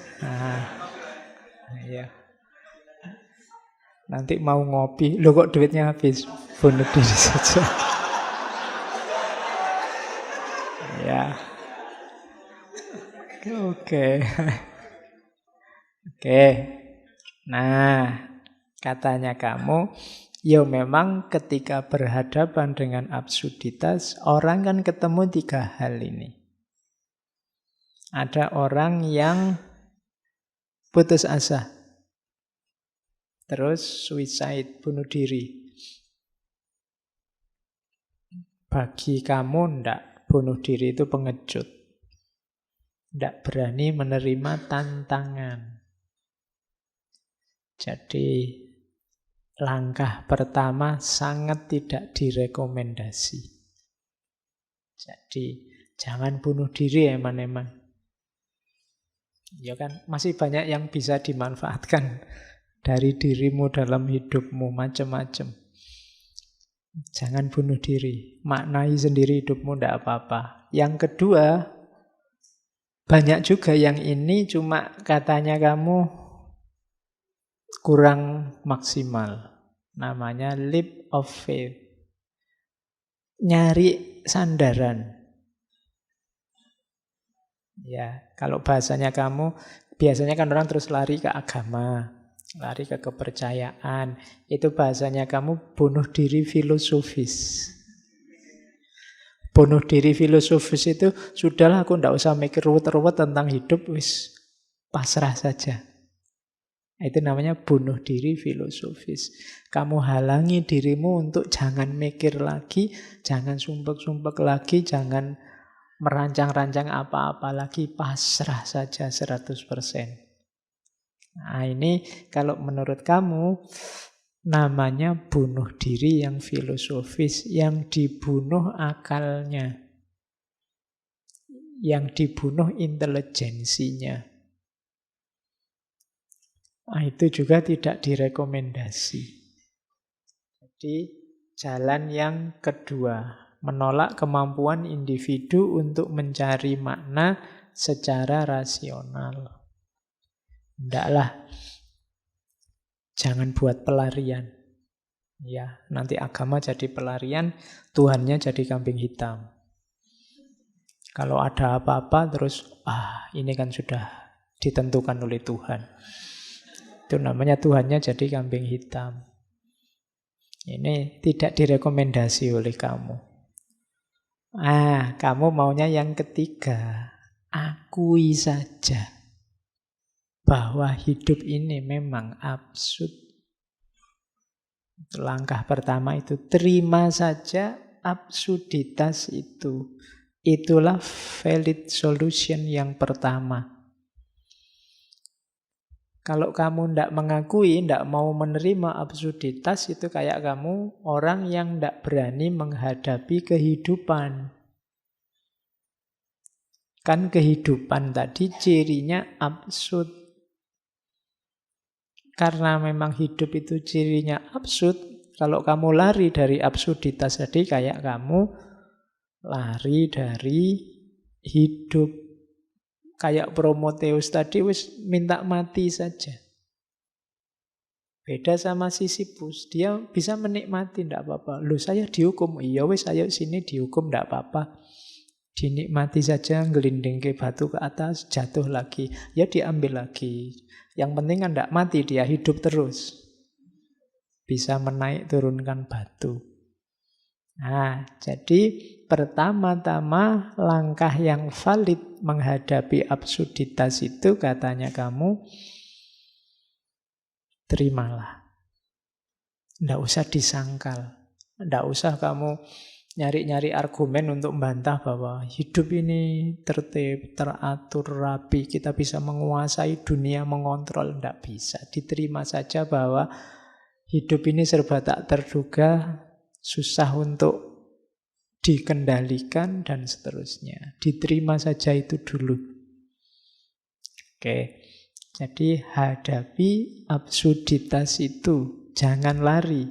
Ya. Nanti mau ngopi, loh kok duitnya habis, bunuh diri saja. Ya. Oke. Nah, katanya kamu, ya memang ketika berhadapan dengan absurditas, orang kan ketemu 3 hal ini. Ada orang yang putus asa, terus suicide, bunuh diri. Bagi kamu enggak, bunuh diri itu pengecut. Enggak berani menerima tantangan. Jadi langkah pertama sangat tidak direkomendasi. Jadi jangan bunuh diri eman-eman. Ya kan, masih banyak yang bisa dimanfaatkan dari dirimu dalam hidupmu, macam-macam. Jangan bunuh diri, maknai sendiri hidupmu, tidak apa-apa. Yang kedua, banyak juga yang ini cuma katanya kamu kurang maksimal. Namanya leap of faith. Nyari sandaran. Ya, kalau bahasanya kamu, biasanya kan orang terus lari ke agama. lari ke kepercayaan. Itu bahasanya kamu bunuh diri filosofis. Bunuh diri filosofis itu, sudahlah aku ndak usah mikir ruwet-ruwet tentang hidup, wis pasrah saja. Itu namanya bunuh diri filosofis. Kamu halangi dirimu untuk jangan mikir lagi, jangan sumpek-sumpek lagi, jangan merancang-rancang apa-apa lagi, pasrah saja 100%. Nah, ini kalau menurut kamu namanya bunuh diri yang filosofis, yang dibunuh akalnya, yang dibunuh intelijensinya. Nah, itu juga tidak direkomendasi. Jadi jalan yang kedua, menolak kemampuan individu untuk mencari makna secara rasional. Ndaklah, jangan buat pelarian. Ya, nanti agama jadi pelarian, Tuhannya jadi kambing hitam. Kalau ada apa-apa terus, ini kan sudah ditentukan oleh Tuhan. Itu namanya Tuhannya jadi kambing hitam. Ini tidak direkomendasi oleh kamu. Kamu maunya yang ketiga. Akui saja bahwa hidup ini memang absurd. Langkah pertama itu, terima saja absurditas itu. Itulah valid solution yang pertama. Kalau kamu tidak mengakui, tidak mau menerima absurditas, itu kayak kamu orang yang tidak berani menghadapi kehidupan. Kan kehidupan tadi cirinya absurd. Karena memang hidup itu cirinya absurd, kalau kamu lari dari absurditas tadi, kayak kamu lari dari hidup. Kayak Prometheus tadi, wis minta mati saja. Beda sama Sisyphus, dia bisa menikmati, tidak apa-apa. Loh, saya dihukum, iya wis ayo sini dihukum, tidak apa-apa. Dinikmati saja, ngelinding ke batu ke atas, jatuh lagi. Ya diambil lagi. Yang penting kan tidak mati, dia hidup terus. Bisa menaik turunkan batu. Nah, jadi pertama-tama langkah yang valid menghadapi absurditas itu katanya kamu, terimalah. Tidak usah disangkal. Tidak usah kamu nyari-nyari argumen untuk membantah bahwa hidup ini tertib, teratur, rapi, kita bisa menguasai dunia, mengontrol. Tidak bisa. Diterima saja bahwa hidup ini serba tak terduga, susah untuk dikendalikan, dan seterusnya. Diterima saja itu dulu. Oke, jadi hadapi absurditas itu, jangan lari.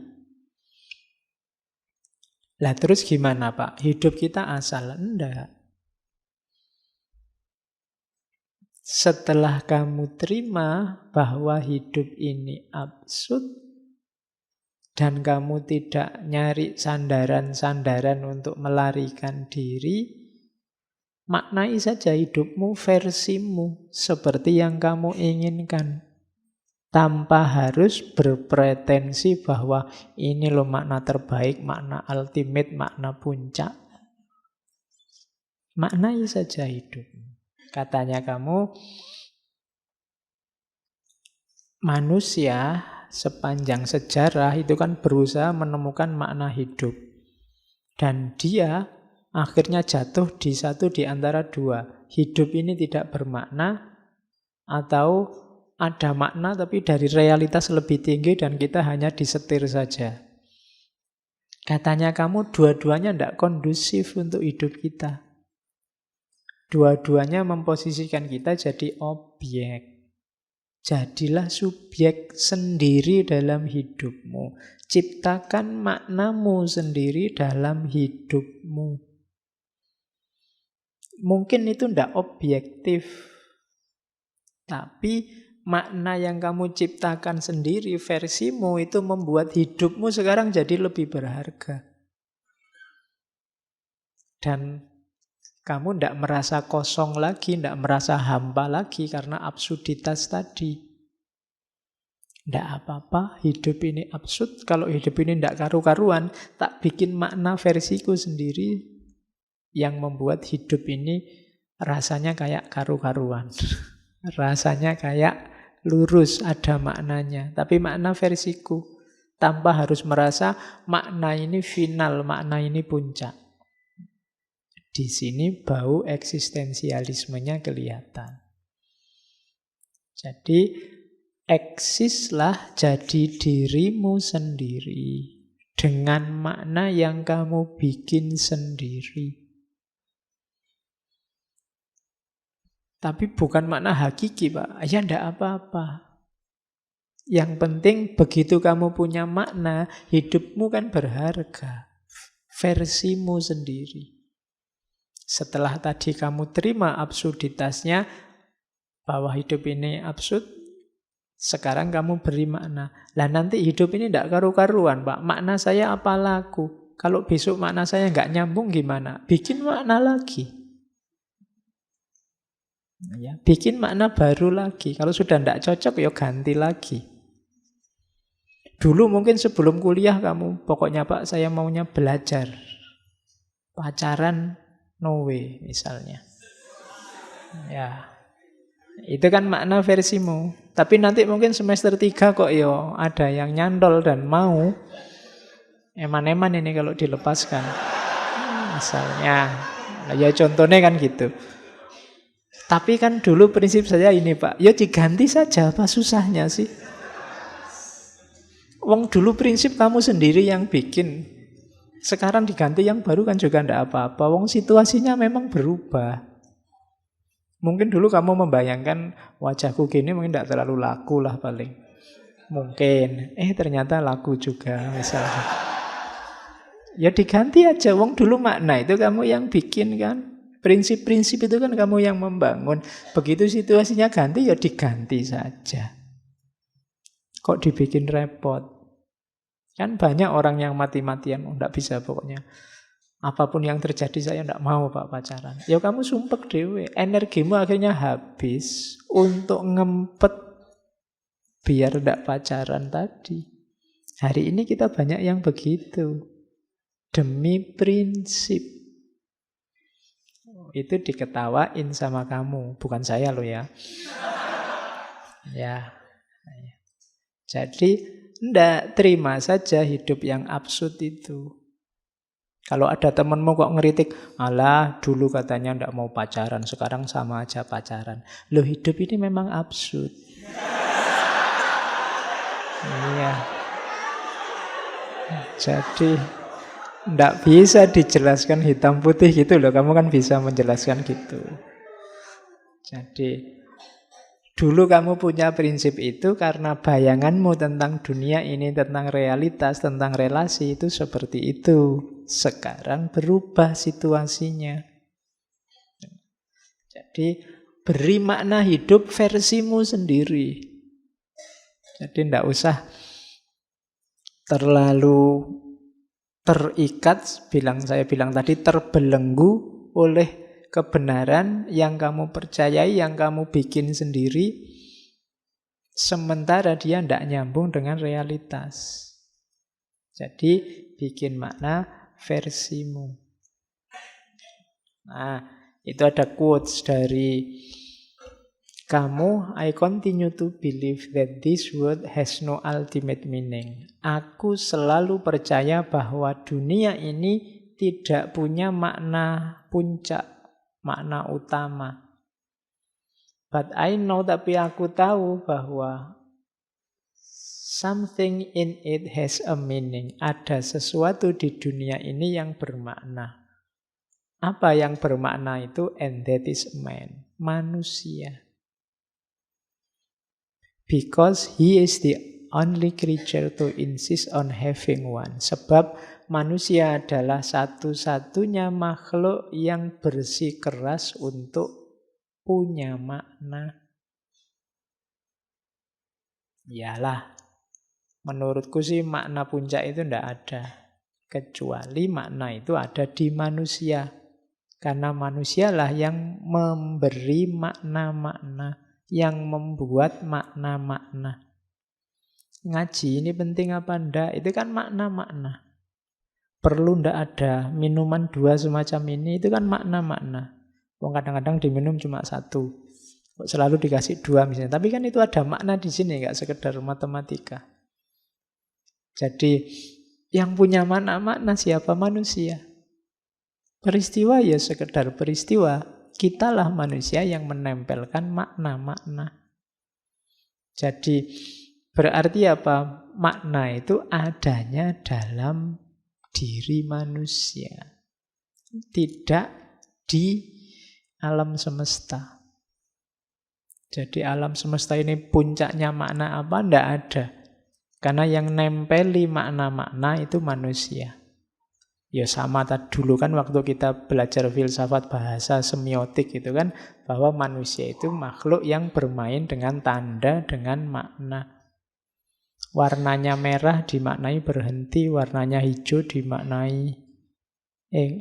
Lah terus gimana Pak? Hidup kita asal? Enggak. Setelah kamu terima bahwa hidup ini absurd dan kamu tidak nyari sandaran-sandaran untuk melarikan diri, maknai saja hidupmu versimu seperti yang kamu inginkan. Tanpa harus berpretensi bahwa ini loh makna terbaik, makna ultimate, makna puncak. Maknai saja hidup. Katanya kamu, manusia sepanjang sejarah itu kan berusaha menemukan makna hidup. Dan dia akhirnya jatuh di satu di antara dua. Hidup ini tidak bermakna, atau ada makna tapi dari realitas lebih tinggi dan kita hanya disetir saja. Katanya kamu, dua-duanya tidak kondusif untuk hidup kita. Dua-duanya memposisikan kita jadi objek. Jadilah subjek sendiri dalam hidupmu. Ciptakan maknamu sendiri dalam hidupmu. Mungkin itu tidak objektif, tapi makna yang kamu ciptakan sendiri, versimu, itu membuat hidupmu sekarang jadi lebih berharga. Dan kamu tidak merasa kosong lagi, tidak merasa hampa lagi karena absurditas tadi. Ndak apa-apa, hidup ini absurd. Kalau hidup ini ndak karu-karuan, tak bikin makna versiku sendiri yang membuat hidup ini rasanya kayak karu-karuan. Rasanya kayak lurus, ada maknanya. Tapi makna versiku, tanpa harus merasa makna ini final, makna ini puncak. Di sini bau eksistensialismenya kelihatan. Jadi, eksislah jadi dirimu sendiri dengan makna yang kamu bikin sendiri. Tapi bukan makna hakiki, Pak. Ya ndak apa-apa. Yang penting begitu kamu punya makna, hidupmu kan berharga. Versimu sendiri. Setelah tadi kamu terima absurditasnya, bahwa hidup ini absurd, sekarang kamu beri makna. Lah nanti hidup ini ndak karu-karuan, Pak. Makna saya apa laku? Kalau besok makna saya nggak nyambung gimana? Bikin makna lagi. Ya, bikin makna baru lagi. Kalau sudah tidak cocok, ya ganti lagi. Dulu mungkin sebelum kuliah kamu, pokoknya Pak, saya maunya belajar. Pacaran, no way, misalnya. Ya, itu kan makna versimu. Tapi nanti mungkin semester 3 kok ya ada yang nyantol dan mau. Eman-eman ini kalau dilepaskan. Misalnya, ya contohnya kan gitu. Tapi kan dulu prinsip saya ini Pak, ya diganti saja, apa susahnya sih? Wong dulu prinsip kamu sendiri yang bikin. Sekarang diganti yang baru kan juga ndak apa-apa. Wong situasinya memang berubah. Mungkin dulu kamu membayangkan wajahku gini mungkin ndak terlalu laku lah paling. Mungkin, ternyata laku juga misalnya. Ya diganti aja, wong dulu makna itu kamu yang bikin kan. Prinsip-prinsip itu kan kamu yang membangun. Begitu situasinya ganti, ya diganti saja. Kok dibikin repot? Kan banyak orang yang mati-matian, enggak bisa pokoknya. Apapun yang terjadi saya enggak mau Pak pacaran. Ya kamu sumpek dewe, energimu akhirnya habis untuk ngempet biar enggak pacaran tadi. Hari ini kita banyak yang begitu. Demi prinsip. Itu diketawain sama kamu, bukan saya loh ya. Ya. Jadi ndak terima saja hidup yang absurd itu. Kalau ada temenmu kok ngeritik, alah dulu katanya ndak mau pacaran, sekarang sama aja pacaran. Loh hidup ini memang absurd. Iya. Jadi ndak bisa dijelaskan hitam putih gitu loh. Kamu kan bisa menjelaskan gitu. Jadi dulu kamu punya prinsip itu karena bayanganmu tentang dunia ini, tentang realitas, tentang relasi itu seperti itu. Sekarang berubah situasinya. Jadi beri makna hidup versimu sendiri. Jadi tidak usah terlalu terikat, saya bilang tadi, terbelenggu oleh kebenaran yang kamu percayai, yang kamu bikin sendiri, sementara dia tidak nyambung dengan realitas. Jadi bikin makna versimu. Nah, itu ada quotes dari kamu, I continue to believe that this world has no ultimate meaning. Aku selalu percaya bahwa dunia ini tidak punya makna puncak, makna utama. But I know, tapi aku tahu bahwa something in it has a meaning. Ada sesuatu di dunia ini yang bermakna. Apa yang bermakna itu? And that is man, manusia. Because he is the only creature to insist on having one. Sebab manusia adalah satu-satunya makhluk yang bersikeras untuk punya makna. Iyalah, menurutku sih makna puncak itu tidak ada. Kecuali makna itu ada di manusia. Karena manusialah yang memberi makna-makna, yang membuat makna-makna. Ngaji ini penting apa enggak? Itu kan makna-makna. Perlu ndak ada minuman dua semacam ini, itu kan makna-makna. Wong kadang-kadang diminum cuma satu, kok selalu dikasih dua misalnya. Tapi kan itu ada makna di sini, nggak sekedar matematika. Jadi yang punya makna-makna siapa? Manusia. Peristiwa ya sekedar peristiwa. Kitalah manusia yang menempelkan makna-makna. Jadi berarti apa? Makna itu adanya dalam diri manusia, tidak di alam semesta. Jadi alam semesta ini puncaknya makna apa? Tidak ada. Karena yang nempeli makna-makna itu manusia. Ya sama tadi dulu kan waktu kita belajar filsafat bahasa semiotik itu kan, bahwa manusia itu makhluk yang bermain dengan tanda, dengan makna. Warnanya merah dimaknai berhenti, warnanya hijau dimaknai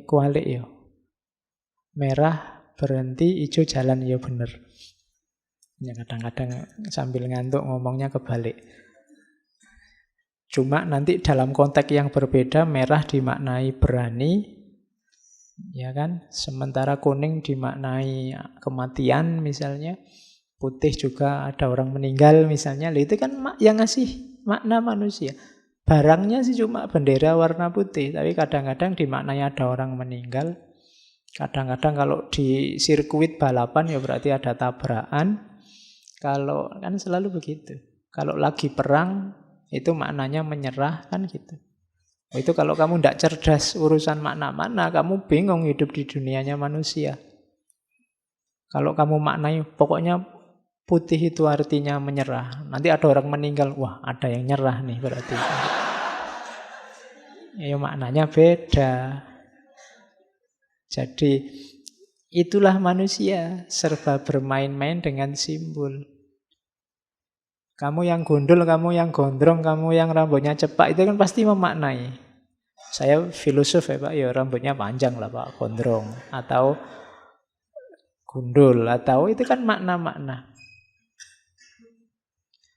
kualik ya. Merah berhenti, hijau jalan ya bener. Ya kadang-kadang sambil ngantuk ngomongnya kebalik. Cuma nanti dalam konteks yang berbeda, merah dimaknai berani, ya kan? Sementara kuning dimaknai kematian misalnya, putih juga ada orang meninggal misalnya. Itu kan yang ngasih makna manusia. Barangnya sih cuma bendera warna putih, tapi kadang-kadang dimaknai ada orang meninggal. Kadang-kadang kalau di sirkuit balapan ya berarti ada tabrakan. Kalau kan selalu begitu. Kalau lagi perang itu maknanya menyerah kan gitu. Itu kalau kamu tidak cerdas urusan makna-makna, kamu bingung hidup di dunianya manusia. Kalau kamu maknai pokoknya putih itu artinya menyerah. Nanti ada orang meninggal, wah ada yang nyerah nih berarti. Ya maknanya beda. Jadi itulah manusia, serba bermain-main dengan simbol. Kamu yang gundul, kamu yang gondrong, kamu yang rambutnya cepak, itu kan pasti memaknai. Saya filosof ya Pak, ya rambutnya panjang lah Pak, gondrong. Atau gundul, atau itu kan makna-makna.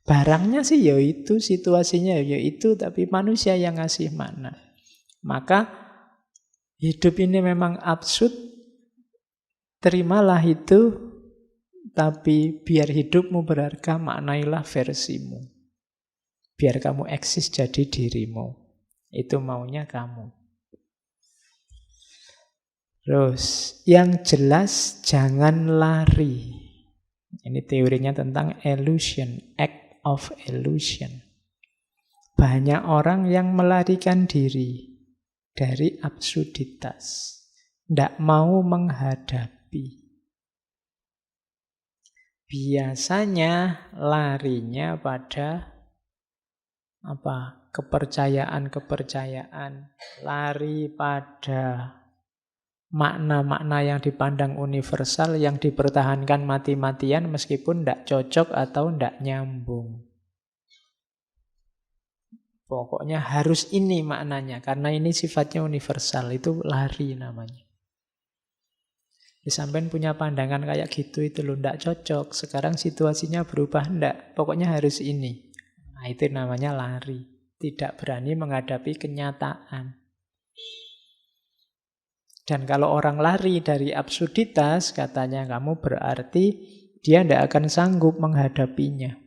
Barangnya sih ya itu, situasinya ya itu, tapi manusia yang ngasih makna. Maka hidup ini memang absurd, terimalah itu, tapi biar hidupmu berharga, maknailah versimu. Biar kamu eksis jadi dirimu. Itu maunya kamu. Terus, yang jelas jangan lari. Ini teorinya tentang illusion, act of illusion. Banyak orang yang melarikan diri dari absurditas. Tidak mau menghadapi. Biasanya larinya pada kepercayaan-kepercayaan, lari pada makna-makna yang dipandang universal, yang dipertahankan mati-matian meskipun tidak cocok atau tidak nyambung. Pokoknya harus ini maknanya, karena ini sifatnya universal, itu lari namanya. Sampean punya pandangan kayak gitu itu loh, tidak cocok, sekarang situasinya berubah, tidak, pokoknya harus ini. Nah itu namanya lari, tidak berani menghadapi kenyataan. Dan kalau orang lari dari absurditas, katanya kamu berarti dia tidak akan sanggup menghadapinya.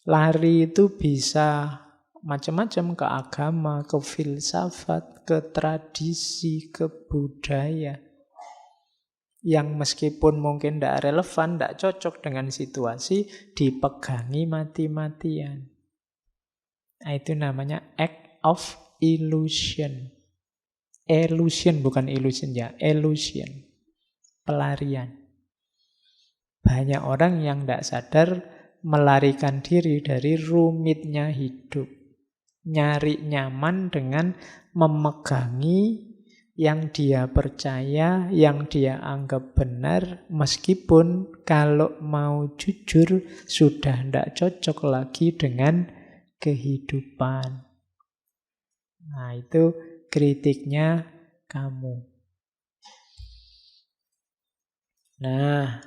Lari itu bisa macam-macam, ke agama, ke filsafat, ke tradisi, ke budaya. Yang meskipun mungkin tidak relevan, tidak cocok dengan situasi, dipegangi mati-matian. Nah, itu namanya act of illusion. Illusion bukan illusion ya, illusion. Pelarian. Banyak orang yang tidak sadar melarikan diri dari rumitnya hidup. Nyari nyaman dengan memegangi yang dia percaya, yang dia anggap benar, meskipun kalau mau jujur sudah tidak cocok lagi dengan kehidupan. Nah, itu kritiknya kamu. Nah,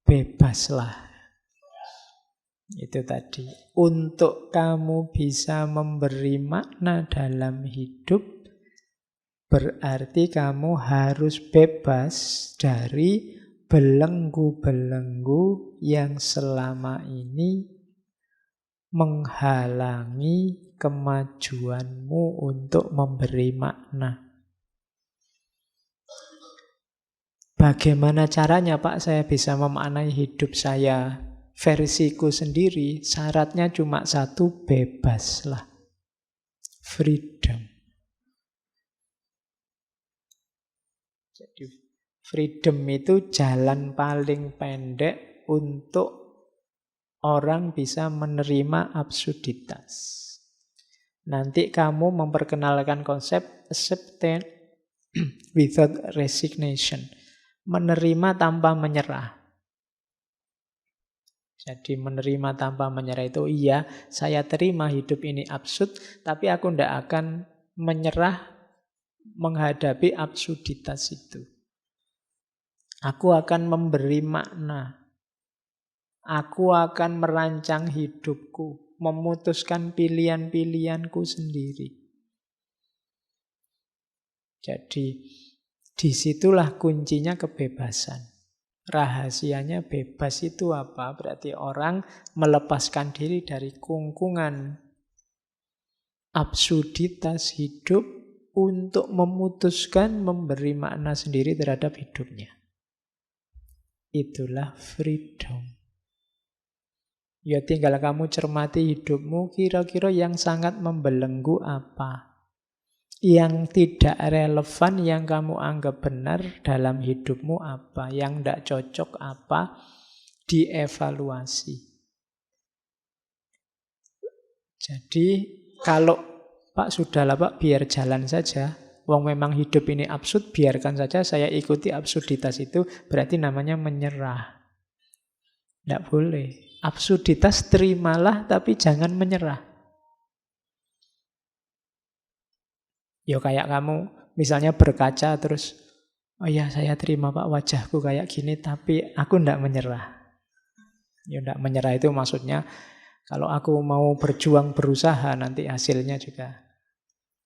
bebaslah. Itu tadi. Untuk kamu bisa memberi makna dalam hidup, berarti kamu harus bebas dari belenggu-belenggu yang selama ini menghalangi kemajuanmu untuk memberi makna. Bagaimana caranya, Pak, saya bisa memaknai hidup saya versiku sendiri? Syaratnya cuma satu, bebaslah. Freedom. Jadi freedom itu jalan paling pendek untuk orang bisa menerima absurditas. Nanti kamu memperkenalkan konsep acceptance without resignation. Menerima tanpa menyerah. Jadi menerima tanpa menyerah itu, iya, saya terima hidup ini absurd, tapi aku tidak akan menyerah menghadapi absurditas itu. Aku akan memberi makna. Aku akan merancang hidupku, memutuskan pilihan-pilihanku sendiri. Jadi disitulah kuncinya kebebasan. Rahasianya bebas itu apa? Berarti orang melepaskan diri dari kungkungan absurditas hidup untuk memutuskan memberi makna sendiri terhadap hidupnya. Itulah freedom. Ya tinggal kamu cermati hidupmu, kira-kira yang sangat membelenggu apa? Yang tidak relevan, yang kamu anggap benar dalam hidupmu apa? Yang tidak cocok apa? Dievaluasi. Jadi kalau Pak sudahlah Pak, biar jalan saja. Wong memang hidup ini absurd, biarkan saja saya ikuti absurditas itu, berarti namanya menyerah. Tidak boleh. Absurditas terimalah, tapi jangan menyerah. Ya kayak kamu misalnya berkaca terus, oh ya saya terima Pak wajahku kayak gini, tapi aku tidak menyerah. Ya tidak menyerah itu maksudnya kalau aku mau berjuang berusaha nanti hasilnya juga.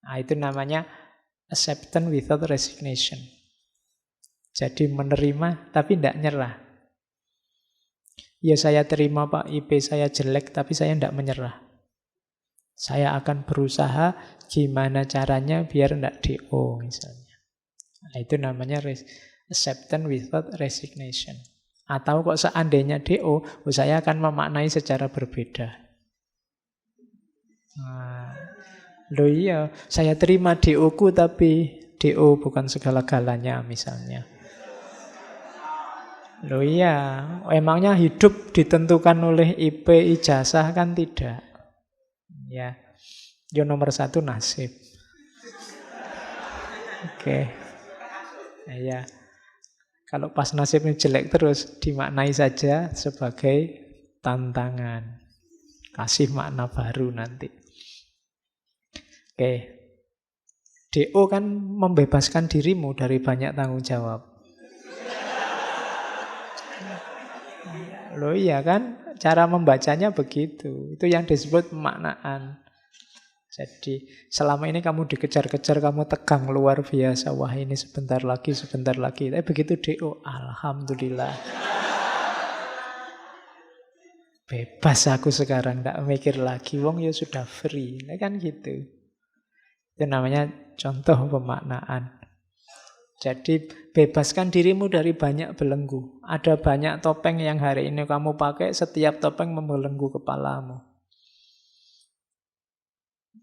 Nah, itu namanya acceptance without resignation. Jadi menerima tapi tidak nyerah. Ya saya terima Pak IP saya jelek tapi saya tidak menyerah. Saya akan berusaha gimana caranya biar tidak DO misalnya. Nah, itu namanya acceptance without resignation. Atau kok seandainya DO, saya akan memaknai secara berbeda. Nah, loh iya, saya terima DO-ku tapi DO bukan segala-galanya misalnya. Loh iya, emangnya hidup ditentukan oleh IP ijazah kan tidak. Ya, yo nomor satu nasib. Oke. Ya, kalau pas nasibnya jelek terus dimaknai saja sebagai tantangan. Kasih makna baru nanti. Oke. DO kan membebaskan dirimu dari banyak tanggung jawab. Loh iya kan, cara membacanya begitu. Itu yang disebut pemaknaan. Jadi selama ini kamu dikejar-kejar, kamu tegang luar biasa. Wah ini sebentar lagi, sebentar lagi. Tapi begitu DO, alhamdulillah. Bebas aku sekarang, tidak mikir lagi. Wong ya sudah free, kan gitu. Itu namanya contoh pemaknaan. Jadi bebaskan dirimu dari banyak belenggu. Ada banyak topeng yang hari ini kamu pakai, setiap topeng membelenggu kepalamu.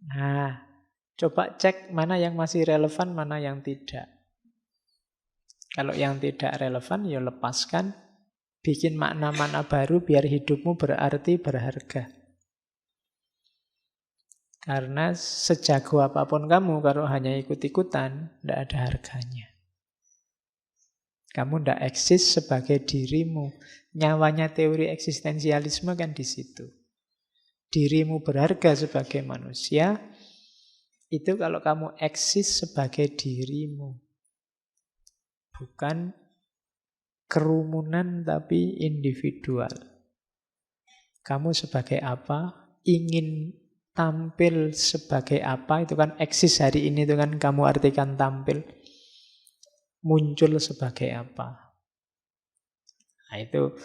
Nah, coba cek mana yang masih relevan, mana yang tidak. Kalau yang tidak relevan, ya lepaskan. Bikin makna-makna baru biar hidupmu berarti, berharga. Karena sejago apapun kamu, kalau hanya ikut-ikutan, tidak ada harganya. Kamu tidak eksis sebagai dirimu. Nyawanya teori eksistensialisme kan di situ. Dirimu berharga sebagai manusia, itu kalau kamu eksis sebagai dirimu. Bukan kerumunan tapi individual. Kamu sebagai apa? Ingin tampil sebagai apa? Itu kan eksis hari ini, itu kan kamu artikan tampil. Muncul sebagai apa? Nah, itu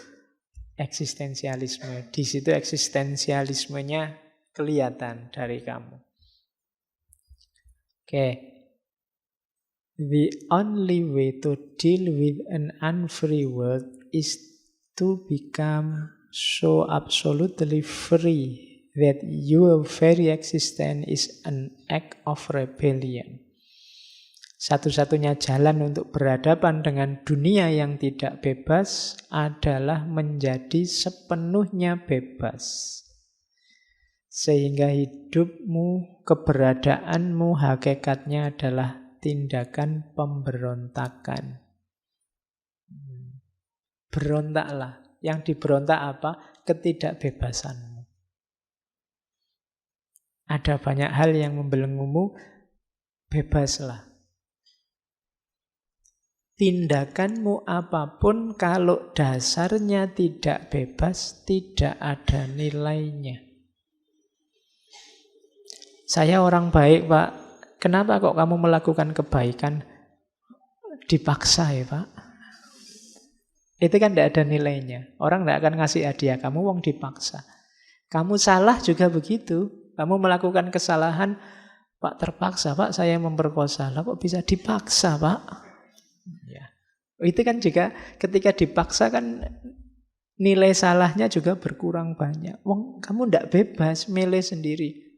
eksistensialisme. Di situ eksistensialismenya kelihatan dari kamu. Oke. The only way to deal with an unfree world is to become so absolutely free that your very existence is an act of rebellion. Satu-satunya jalan untuk berhadapan dengan dunia yang tidak bebas adalah menjadi sepenuhnya bebas. Sehingga hidupmu, keberadaanmu, hakikatnya adalah tindakan pemberontakan. Berontaklah. Yang diberontak apa? Ketidakbebasanmu. Ada banyak hal yang membelenggumu, bebaslah. Tindakanmu apapun kalau dasarnya tidak bebas, tidak ada nilainya. Saya orang baik, Pak. Kenapa kok kamu melakukan kebaikan? Dipaksa ya, Pak. Itu kan tidak ada nilainya. Orang tidak akan ngasih hadiah kamu, wong dipaksa. Kamu salah juga begitu. Kamu melakukan kesalahan, Pak terpaksa, Pak saya memperkosa. Lah kok bisa dipaksa, Pak? Ya. Itu kan juga ketika dipaksa kan nilai salahnya juga berkurang banyak. Wong kamu tidak bebas, milih sendiri.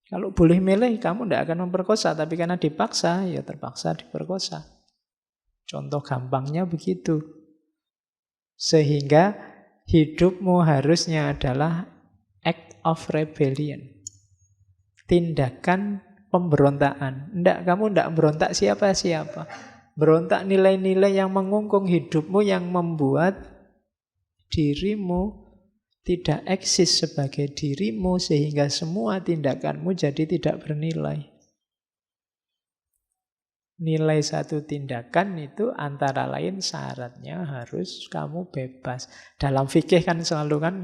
Kalau boleh milih, kamu tidak akan memperkosa. Tapi karena dipaksa, ya terpaksa diperkosa. Contoh gampangnya begitu. Sehingga hidupmu harusnya adalah act of rebellion. Tindakan pemberontakan. Kamu tidak berontak siapa-siapa. Berontak nilai-nilai yang mengungkung hidupmu, yang membuat dirimu tidak eksis sebagai dirimu, sehingga semua tindakanmu jadi tidak bernilai. Nilai satu tindakan itu antara lain syaratnya harus kamu bebas. Dalam fikih kan selalu kan,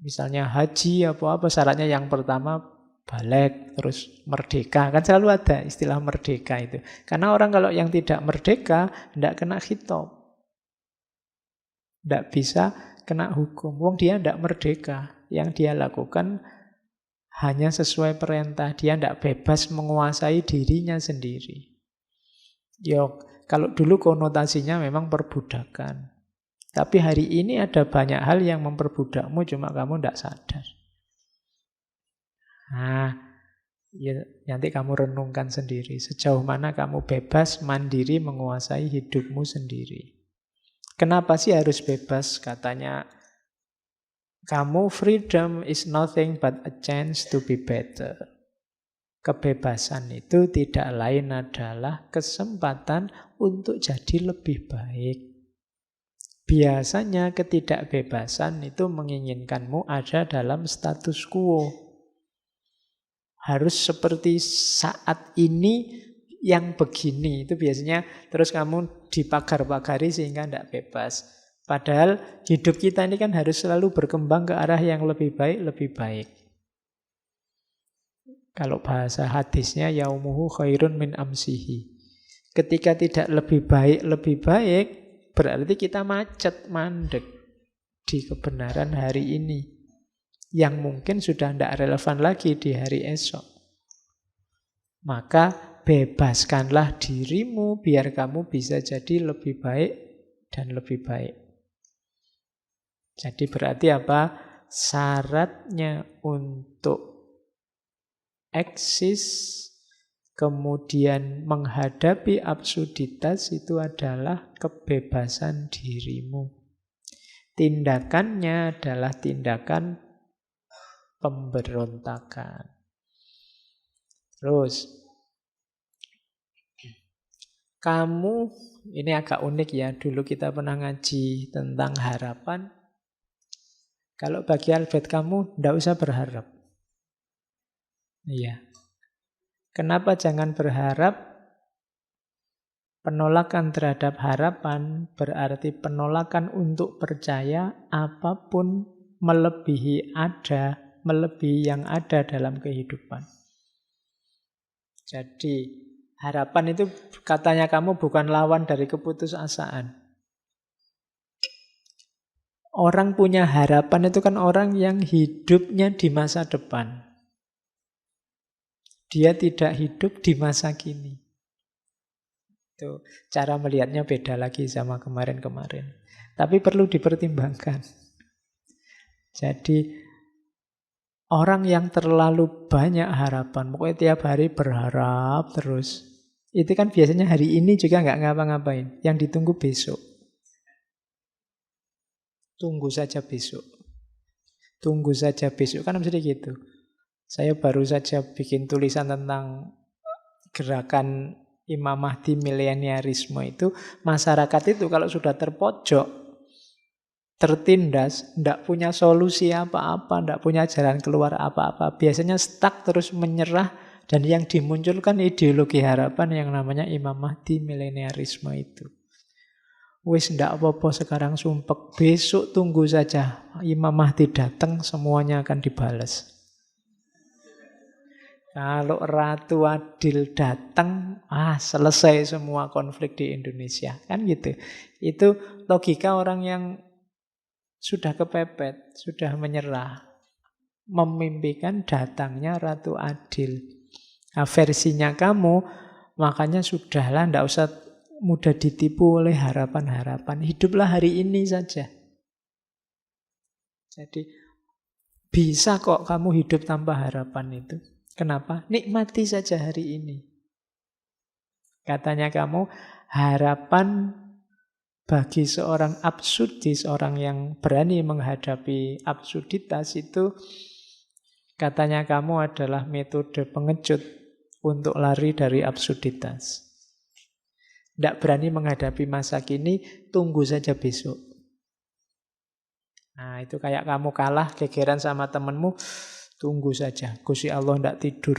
misalnya haji apa-apa, syaratnya yang pertama balik, terus merdeka. Kan selalu ada istilah merdeka itu. Karena orang kalau yang tidak merdeka, tidak kena khitab. Tidak bisa kena hukum. Wong dia tidak merdeka. Yang dia lakukan hanya sesuai perintah. Dia tidak bebas menguasai dirinya sendiri. Yo, kalau dulu konotasinya memang perbudakan. Tapi hari ini ada banyak hal yang memperbudakmu, cuma kamu tidak sadar. Nah, ya, nanti kamu renungkan sendiri. Sejauh mana kamu bebas, mandiri, menguasai hidupmu sendiri. Kenapa sih harus bebas? Katanya, kamu freedom is nothing but a chance to be better. Kebebasan itu tidak lain adalah kesempatan untuk jadi lebih baik. Biasanya ketidakbebasan itu menginginkanmu ada dalam status quo. Harus seperti saat ini yang begini. Itu biasanya terus kamu dipagar-pagari sehingga tidak bebas. Padahal hidup kita ini kan harus selalu berkembang ke arah yang lebih baik, lebih baik. Kalau bahasa hadisnya, yaumuhu khairun min amsihi. Ketika tidak lebih baik, berarti kita macet, mandek di kebenaran hari ini. Yang mungkin sudah tidak relevan lagi di hari esok. Maka bebaskanlah dirimu biar kamu bisa jadi lebih baik dan lebih baik. Jadi berarti apa? Syaratnya untuk eksis, kemudian menghadapi absurditas itu adalah kebebasan dirimu. Tindakannya adalah tindakan pemberontakan. Terus, kamu, ini agak unik ya, dulu kita pernah ngaji tentang harapan. Kalau bagi Albert kamu, tidak usah berharap. Iya. Kenapa jangan berharap? Penolakan terhadap harapan berarti penolakan untuk percaya apapun melebihi yang ada dalam kehidupan. Jadi harapan itu katanya kamu bukan lawan dari keputusasaan. Orang punya harapan itu kan orang yang hidupnya di masa depan. Dia tidak hidup di masa kini. Itu cara melihatnya beda lagi sama kemarin-kemarin. Tapi perlu dipertimbangkan. Jadi orang yang terlalu banyak harapan, pokoknya tiap hari berharap terus, itu kan biasanya hari ini juga nggak ngapa-ngapain. Yang ditunggu besok. Tunggu saja besok. Tunggu saja besok. Kan mesti gitu. Saya baru saja bikin tulisan tentang gerakan Imam Mahdi mileniarisme itu. Masyarakat itu kalau sudah terpojok, tertindas, tidak punya solusi apa-apa, tidak punya jalan keluar apa-apa, biasanya stuck terus menyerah, dan yang dimunculkan ideologi harapan yang namanya Imam Mahdi mileniarisme itu. Wis ndak apa-apa sekarang sumpek, besok tunggu saja Imam Mahdi datang, semuanya akan dibalas. Kalau Ratu Adil datang, selesai semua konflik di Indonesia. Kan gitu. Itu logika orang yang sudah kepepet, sudah menyerah. Memimpikan datangnya Ratu Adil. Nah, versinya kamu, makanya sudahlah, ndak usah mudah ditipu oleh harapan-harapan. Hiduplah hari ini saja. Jadi, bisa kok kamu hidup tanpa harapan itu. Kenapa? Nikmati saja hari ini. Katanya kamu, harapan bagi seorang absurdis, orang yang berani menghadapi absurditas itu, katanya kamu adalah metode pengecut untuk lari dari absurditas. Tidak berani menghadapi masa kini, tunggu saja besok. Nah, itu kayak kamu kalah, gegeran sama temenmu, tunggu saja, Gusti Allah tidak tidur.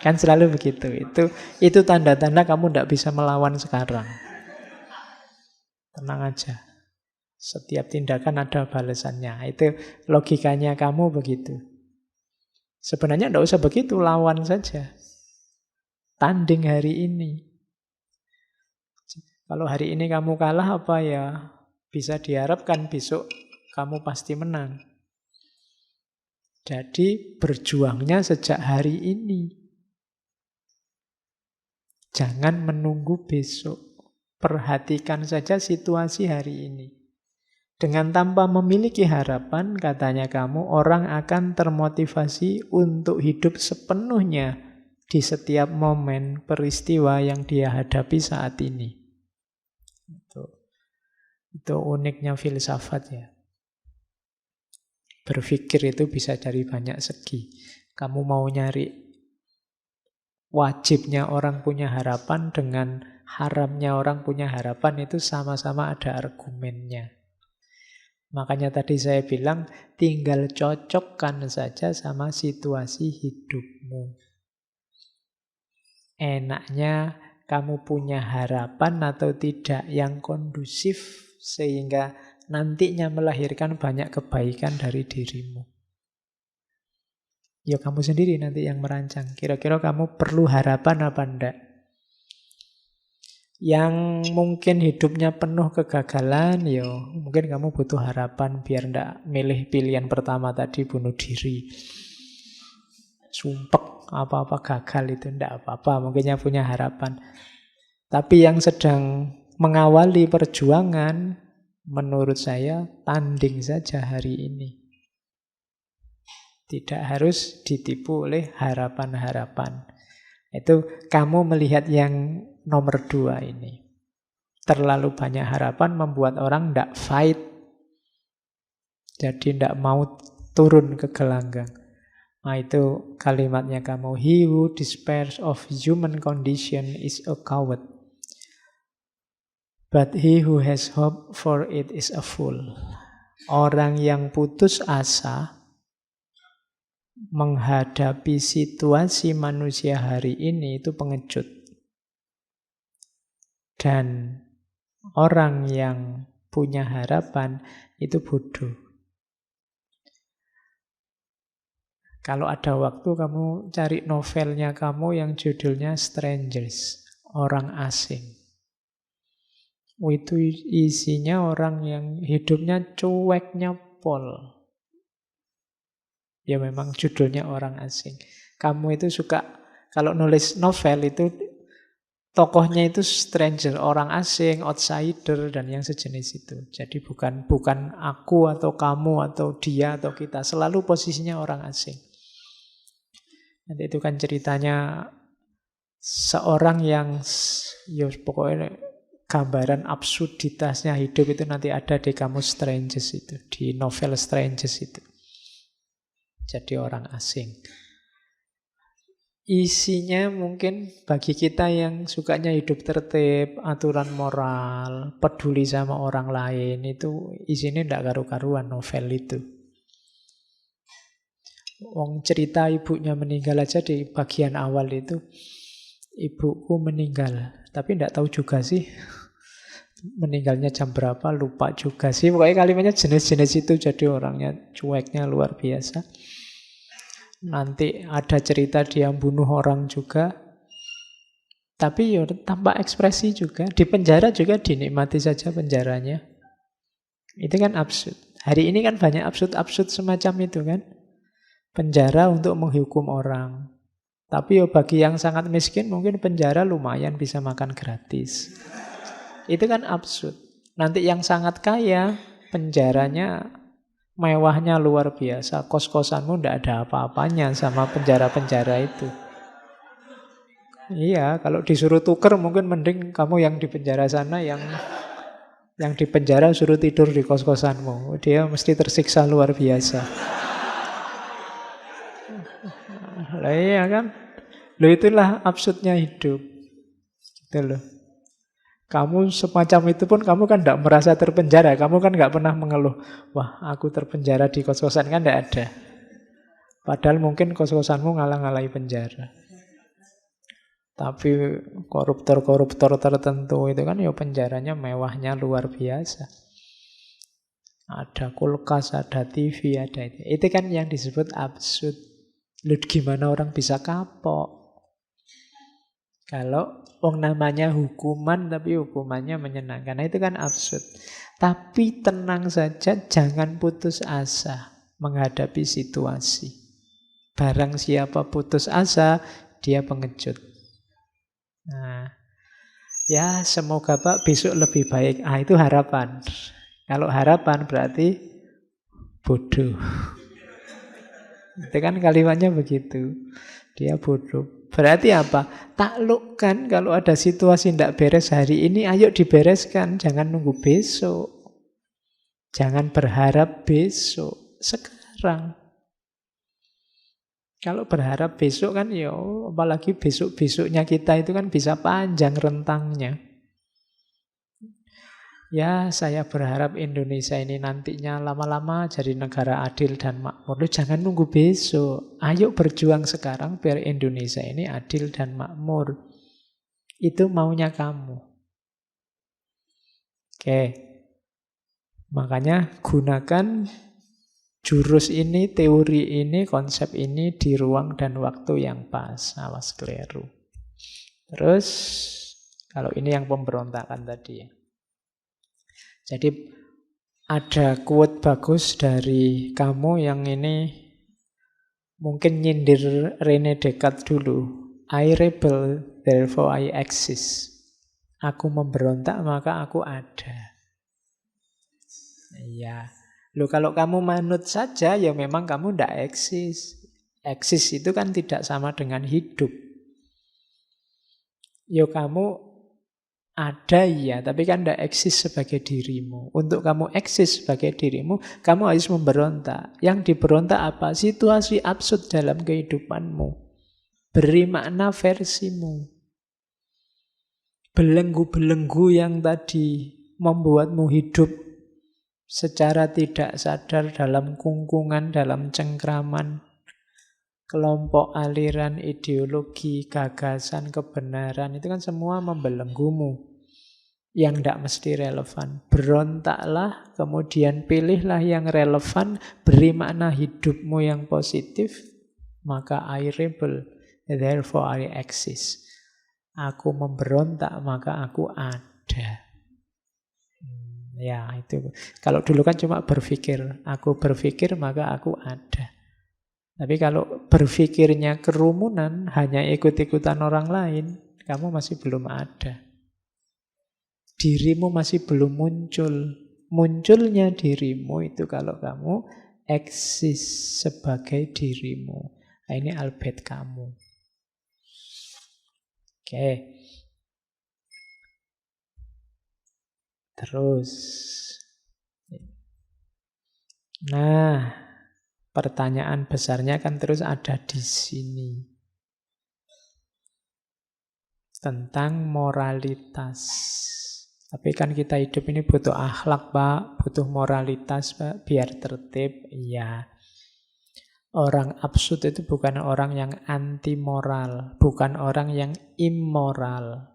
Kan selalu begitu. Itu tanda-tanda kamu tidak bisa melawan sekarang. Tenang aja. Setiap tindakan ada balasannya. Itu logikanya kamu begitu. Sebenarnya tidak usah begitu, lawan saja. Tanding hari ini. Kalau hari ini kamu kalah, apa ya? Bisa diharapkan besok kamu pasti menang. Jadi berjuangnya sejak hari ini. Jangan menunggu besok. Perhatikan saja situasi hari ini. Dengan tanpa memiliki harapan, katanya kamu, orang akan termotivasi untuk hidup sepenuhnya di setiap momen peristiwa yang dia hadapi saat ini. Itu uniknya filsafat ya. Berpikir itu bisa dari banyak segi. Kamu mau nyari wajibnya orang punya harapan dengan haramnya orang punya harapan, itu sama-sama ada argumennya. Makanya tadi saya bilang tinggal cocokkan saja sama situasi hidupmu. Enaknya kamu punya harapan atau tidak yang kondusif sehingga nantinya melahirkan banyak kebaikan dari dirimu. Ya kamu sendiri nanti yang merancang. Kira-kira kamu perlu harapan apa enggak? Yang mungkin hidupnya penuh kegagalan, ya mungkin kamu butuh harapan biar enggak milih pilihan pertama tadi, bunuh diri. Sumpek, apa-apa gagal itu enggak apa-apa, mungkinnya punya harapan. Tapi yang sedang mengawali perjuangan, menurut saya tanding saja hari ini. Tidak harus ditipu oleh harapan-harapan. Itu kamu melihat yang nomor 2 ini. Terlalu banyak harapan membuat orang tidak fight. Jadi tidak mau turun ke gelanggang. Nah itu kalimatnya kamu. He who despairs of human condition is a coward. But he who has hope for it is a fool. Orang yang putus asa menghadapi situasi manusia hari ini itu pengecut. Dan orang yang punya harapan itu bodoh. Kalau ada waktu kamu cari novelnya kamu yang judulnya Strangers, orang asing. Itu isinya orang yang hidupnya cueknya pol. Ya memang judulnya orang asing. Kamu itu suka, kalau nulis novel itu tokohnya itu stranger, orang asing, outsider, dan yang sejenis itu. Jadi bukan aku atau kamu atau dia atau kita. Selalu posisinya orang asing. Nanti itu kan ceritanya seorang yang, ya pokoknya gambaran absurditasnya hidup itu nanti ada di kamus Strangers itu, di novel Strangers itu. Jadi orang asing. Isinya mungkin bagi kita yang sukanya hidup tertib, aturan moral, peduli sama orang lain, itu isinya tidak karu-karuan novel itu. Wong cerita ibunya meninggal aja di bagian awal itu, ibuku meninggal, tapi tidak tahu juga sih meninggalnya jam berapa, lupa juga sih. Pokoknya kalimatnya jenis-jenis itu, jadi orangnya cueknya luar biasa. Nanti ada cerita dia bunuh orang juga, tapi ya tanpa ekspresi juga. Di penjara juga dinikmati saja penjaranya. Itu kan absurd. Hari ini kan banyak absurd-absurd semacam itu kan. Penjara untuk menghukum orang. Tapi ya bagi yang sangat miskin mungkin penjara lumayan bisa makan gratis. Itu kan absurd. Nanti yang sangat kaya penjaranya mewahnya luar biasa. Kos-kosanmu tidak ada apa-apanya sama penjara-penjara itu. Iya, kalau disuruh tuker mungkin mending kamu yang di penjara sana, yang di penjara suruh tidur di kos-kosanmu. Dia mesti tersiksa luar biasa. Lah iya kan? Loh itulah absurdnya hidup. Gitu loh. Kamu semacam itu pun kamu kan tidak merasa terpenjara. Kamu kan nggak pernah mengeluh, wah aku terpenjara di kos-kosan, kan tidak ada. Padahal mungkin kos-kosanmu ngalah-ngalahi penjara. Tapi koruptor-koruptor tertentu itu kan ya penjaranya mewahnya luar biasa. Ada kulkas, ada TV, ada itu. Itu kan yang disebut absurd. Lu gimana orang bisa kapok? Kalau namanya hukuman tapi hukumannya menyenangkan. Nah, itu kan absurd. Tapi tenang saja, jangan putus asa menghadapi situasi. Barang siapa putus asa, dia pengecut. Nah, ya semoga Pak besok lebih baik. Itu harapan. Kalau harapan berarti bodoh. Itu kan kalimatnya begitu. Dia bodoh. Berarti apa? Taklukkan kalau ada situasi tidak beres hari ini, ayo dibereskan. Jangan nunggu besok. Jangan berharap besok. Sekarang. Kalau berharap besok kan ya, apalagi besok-besoknya kita itu kan bisa panjang rentangnya. Ya, saya berharap Indonesia ini nantinya lama-lama jadi negara adil dan makmur. Loh, jangan nunggu besok. Ayo berjuang sekarang biar Indonesia ini adil dan makmur. Itu maunya kamu. Oke. Makanya gunakan jurus ini, teori ini, konsep ini di ruang dan waktu yang pas. Awas keliru. Terus, kalau ini yang pemberontakan tadi ya. Jadi ada quote bagus dari kamu yang ini mungkin nyindir René Descartes dulu. I rebel, therefore I exist. Aku memberontak, maka aku ada. Iya. Loh, kalau kamu manut saja, ya memang kamu tidak eksis. Eksis itu kan tidak sama dengan hidup. Ya kamu ada ya, tapi kan tidak eksis sebagai dirimu. Untuk kamu eksis sebagai dirimu, kamu harus memberontak. Yang diberontak apa? Situasi absurd dalam kehidupanmu. Beri makna versimu. Belenggu-belenggu yang tadi membuatmu hidup secara tidak sadar dalam kungkungan, dalam cengkraman kelompok, aliran, ideologi, gagasan, kebenaran, itu kan semua membelenggumu yang tidak mesti relevan. Berontaklah, kemudian pilihlah yang relevan, beri makna hidupmu yang positif, maka I rebel, therefore I exist. Aku memberontak, maka aku ada. Ya, itu. Kalau dulu kan cuma berpikir, aku berpikir maka aku ada. Tapi kalau berpikirnya kerumunan, hanya ikut-ikutan orang lain, kamu masih belum ada. Dirimu masih belum muncul. Munculnya dirimu itu kalau kamu eksis sebagai dirimu. Nah, ini Albert Camus. Oke. Terus. Nah, pertanyaan besarnya kan terus ada di sini. Tentang moralitas. Tapi kan kita hidup ini butuh akhlak, Pak. Butuh moralitas, Pak. Biar tertib. Iya. Orang absurd itu bukan orang yang anti moral. Bukan orang yang immoral.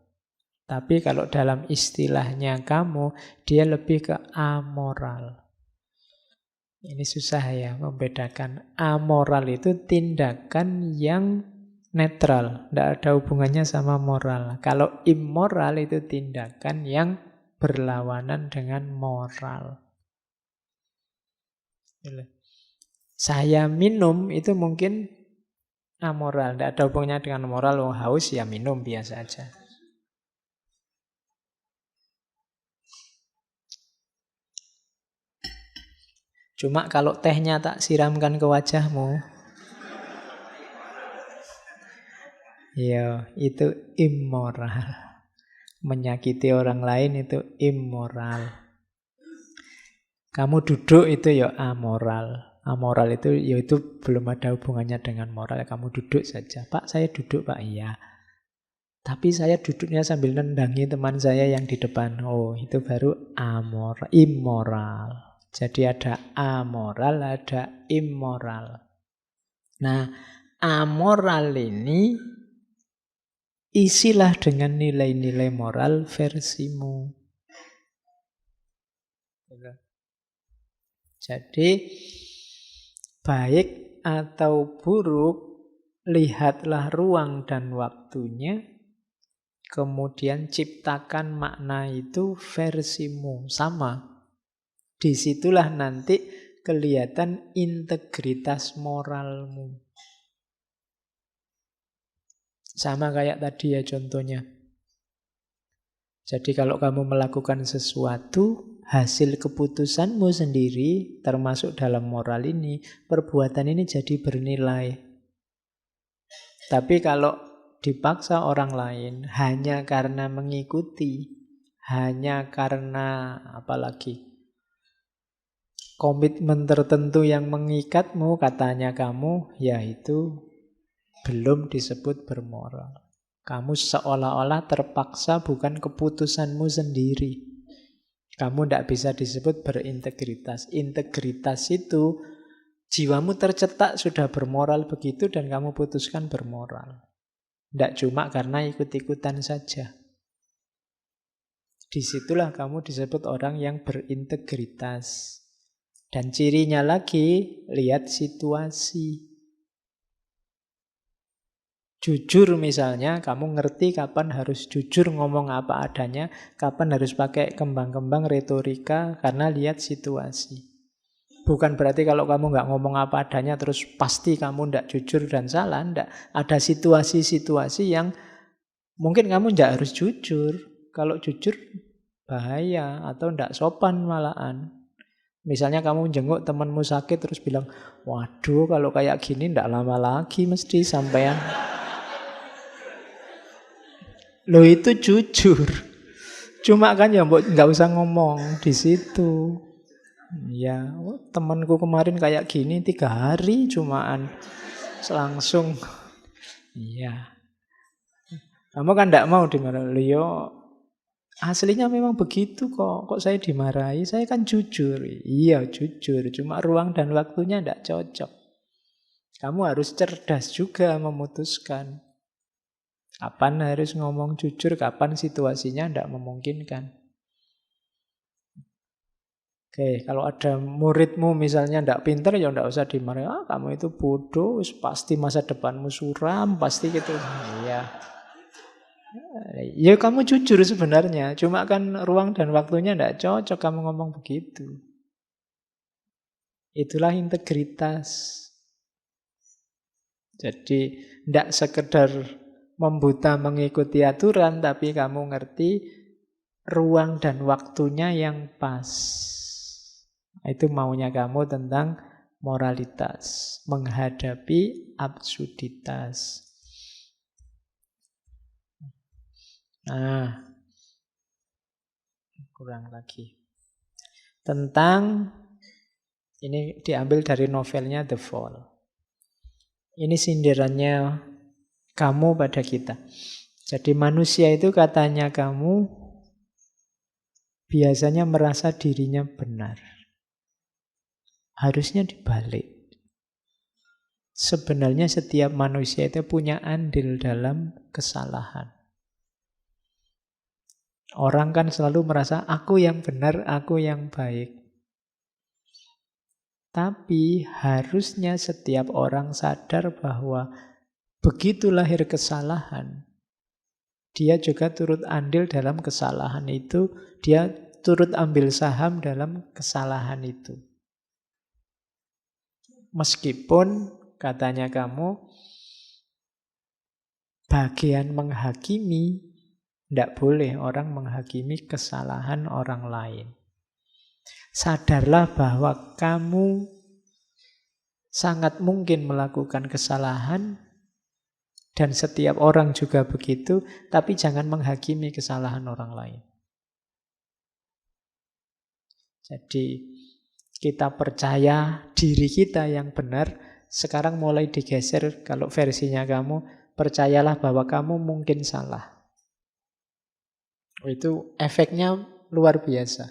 Tapi kalau dalam istilahnya kamu, dia lebih ke amoral. Ini susah ya membedakan. Amoral itu tindakan yang netral. Tidak ada hubungannya sama moral. Kalau immoral itu tindakan yang berlawanan dengan moral. Saya minum itu mungkin amoral. Tidak ada hubungannya dengan moral. Oh, haus ya minum biasa aja. Cuma kalau tehnya tak siramkan ke wajahmu, ya itu immoral. Menyakiti orang lain itu immoral. Kamu duduk itu ya amoral. Amoral itu ya itu belum ada hubungannya dengan moral. Kamu duduk saja. Pak, saya duduk, Pak. Iya. Tapi saya duduknya sambil nendangi teman saya yang di depan. Oh, itu baru amoral, immoral. Jadi ada amoral, ada immoral. Nah, amoral ini isilah dengan nilai-nilai moral versimu. Jadi, baik atau buruk, lihatlah ruang dan waktunya, kemudian ciptakan makna itu versimu. Sama. Disitulah nanti kelihatan integritas moralmu. Sama kayak tadi ya contohnya. Jadi kalau kamu melakukan sesuatu, hasil keputusanmu sendiri, termasuk dalam moral ini, perbuatan ini jadi bernilai. Tapi kalau dipaksa orang lain, hanya karena mengikuti, hanya karena apalagi komitmen tertentu yang mengikatmu, katanya kamu, ya itu belum disebut bermoral. Kamu seolah-olah terpaksa, bukan keputusanmu sendiri. Kamu tidak bisa disebut berintegritas. Integritas itu jiwamu tercetak sudah bermoral begitu dan kamu putuskan bermoral. Tidak cuma karena ikut-ikutan saja. Disitulah kamu disebut orang yang berintegritas. Dan cirinya lagi, lihat situasi. Jujur misalnya, kamu ngerti kapan harus jujur ngomong apa adanya, kapan harus pakai kembang-kembang retorika, karena lihat situasi. Bukan berarti kalau kamu nggak ngomong apa adanya, terus pasti kamu nggak jujur dan salah, nggak. Ada situasi-situasi yang mungkin kamu nggak harus jujur. Kalau jujur, bahaya, atau nggak sopan malahan. Misalnya kamu jenguk temanmu sakit, terus bilang, waduh kalau kayak gini nggak lama lagi mesti sampean. Loh itu jujur. Cuma kan ya nggak usah ngomong di situ. Ya, temanku kemarin kayak gini 3 hari cumaan langsung. Iya. Kamu kan nggak mau dimarahi. Yo, aslinya memang begitu kok. Kok saya dimarahi? Saya kan jujur. Iya jujur. Cuma ruang dan waktunya nggak cocok. Kamu harus cerdas juga memutuskan. Kapan harus ngomong jujur, kapan situasinya tidak memungkinkan. Oke, kalau ada muridmu misalnya ndak pinter ya ndak usah dimarahi. Ah, kamu itu bodoh, pasti masa depanmu suram, pasti gitu. Iya. Ya kamu jujur sebenarnya, cuma kan ruang dan waktunya ndak cocok kamu ngomong begitu. Itulah integritas. Jadi ndak sekedar membuta mengikuti aturan, tapi kamu ngerti ruang dan waktunya yang pas. Itu maunya kamu tentang moralitas, menghadapi absurditas. Nah, kurang lagi. Tentang, ini diambil dari novelnya The Fall. Ini sindirannya kamu pada kita. Jadi manusia itu katanya kamu biasanya merasa dirinya benar. Harusnya dibalik. Sebenarnya setiap manusia itu punya andil dalam kesalahan. Orang kan selalu merasa aku yang benar, aku yang baik. Tapi harusnya setiap orang sadar bahwa begitu lahir kesalahan, dia juga turut andil dalam kesalahan itu, dia turut ambil saham dalam kesalahan itu. Meskipun katanya kamu bagian menghakimi, tidak boleh orang menghakimi kesalahan orang lain. Sadarlah bahwa kamu sangat mungkin melakukan kesalahan dan setiap orang juga begitu, tapi jangan menghakimi kesalahan orang lain. Jadi kita percaya diri kita yang benar, sekarang mulai digeser kalau versinya kamu, percayalah bahwa kamu mungkin salah. Itu efeknya luar biasa.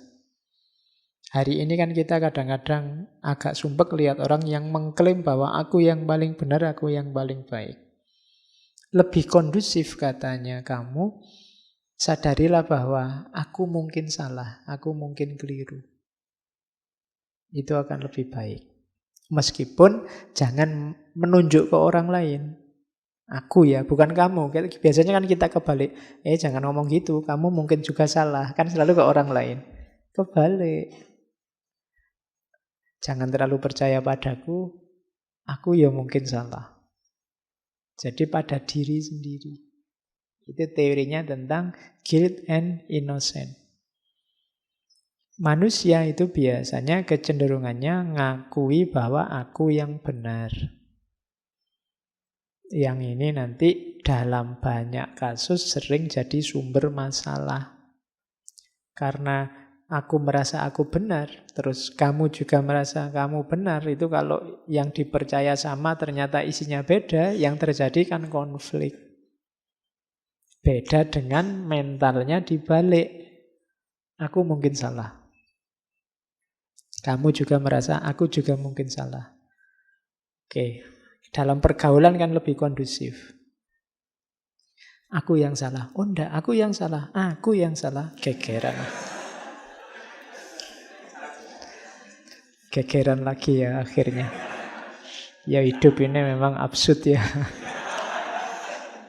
Hari ini kan kita kadang-kadang agak sumpek lihat orang yang mengklaim bahwa aku yang paling benar, aku yang paling baik. Lebih kondusif katanya kamu, sadarilah bahwa aku mungkin salah, aku mungkin keliru. Itu akan lebih baik. Meskipun jangan menunjuk ke orang lain. Aku ya, bukan kamu. Biasanya kan kita kebalik. Jangan ngomong gitu, kamu mungkin juga salah. Kan selalu ke orang lain. Kebalik. Jangan terlalu percaya padaku, aku ya mungkin salah. Jadi pada diri sendiri. Itu teorinya tentang guilt and innocence. Manusia itu biasanya kecenderungannya ngakui bahwa aku yang benar. Yang ini nanti dalam banyak kasus sering jadi sumber masalah. Karena aku merasa aku benar, terus kamu juga merasa kamu benar, itu kalau yang dipercaya sama ternyata isinya beda, yang terjadi kan konflik. Beda dengan mentalnya dibalik. Aku mungkin salah. Kamu juga merasa aku juga mungkin salah. Oke, dalam pergaulan kan lebih kondusif. Aku yang salah. Oh enggak, aku yang salah. Aku yang salah. Gegeran. Gegeran lagi ya akhirnya. Ya hidup ini memang absurd ya.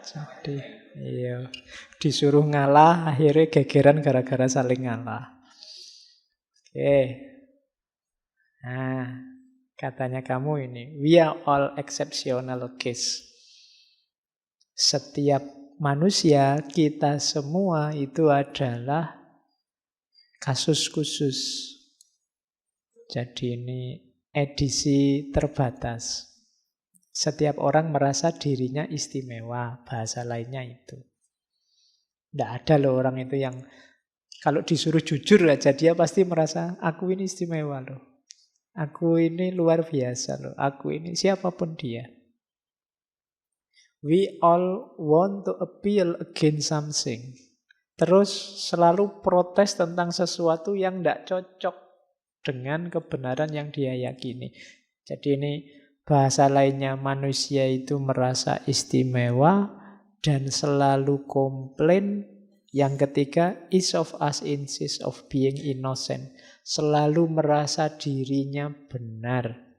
Jadi iya, disuruh ngalah akhirnya gegeran gara-gara saling ngalah. Oke. Nah, katanya kamu ini, we are all exceptional case. Setiap manusia, kita semua itu adalah kasus khusus. Jadi ini edisi terbatas. Setiap orang merasa dirinya istimewa, bahasa lainnya itu. Tidak ada loh orang itu yang kalau disuruh jujur aja dia pasti merasa aku ini istimewa loh. Aku ini luar biasa loh. Aku ini siapapun dia. We all want to appeal against something. Terus selalu protes tentang sesuatu yang tidak cocok dengan kebenaran yang dia yakini. Jadi ini bahasa lainnya, manusia itu merasa istimewa dan selalu komplain Yang ketiga, each of us insists of being innocent. Selalu merasa dirinya benar.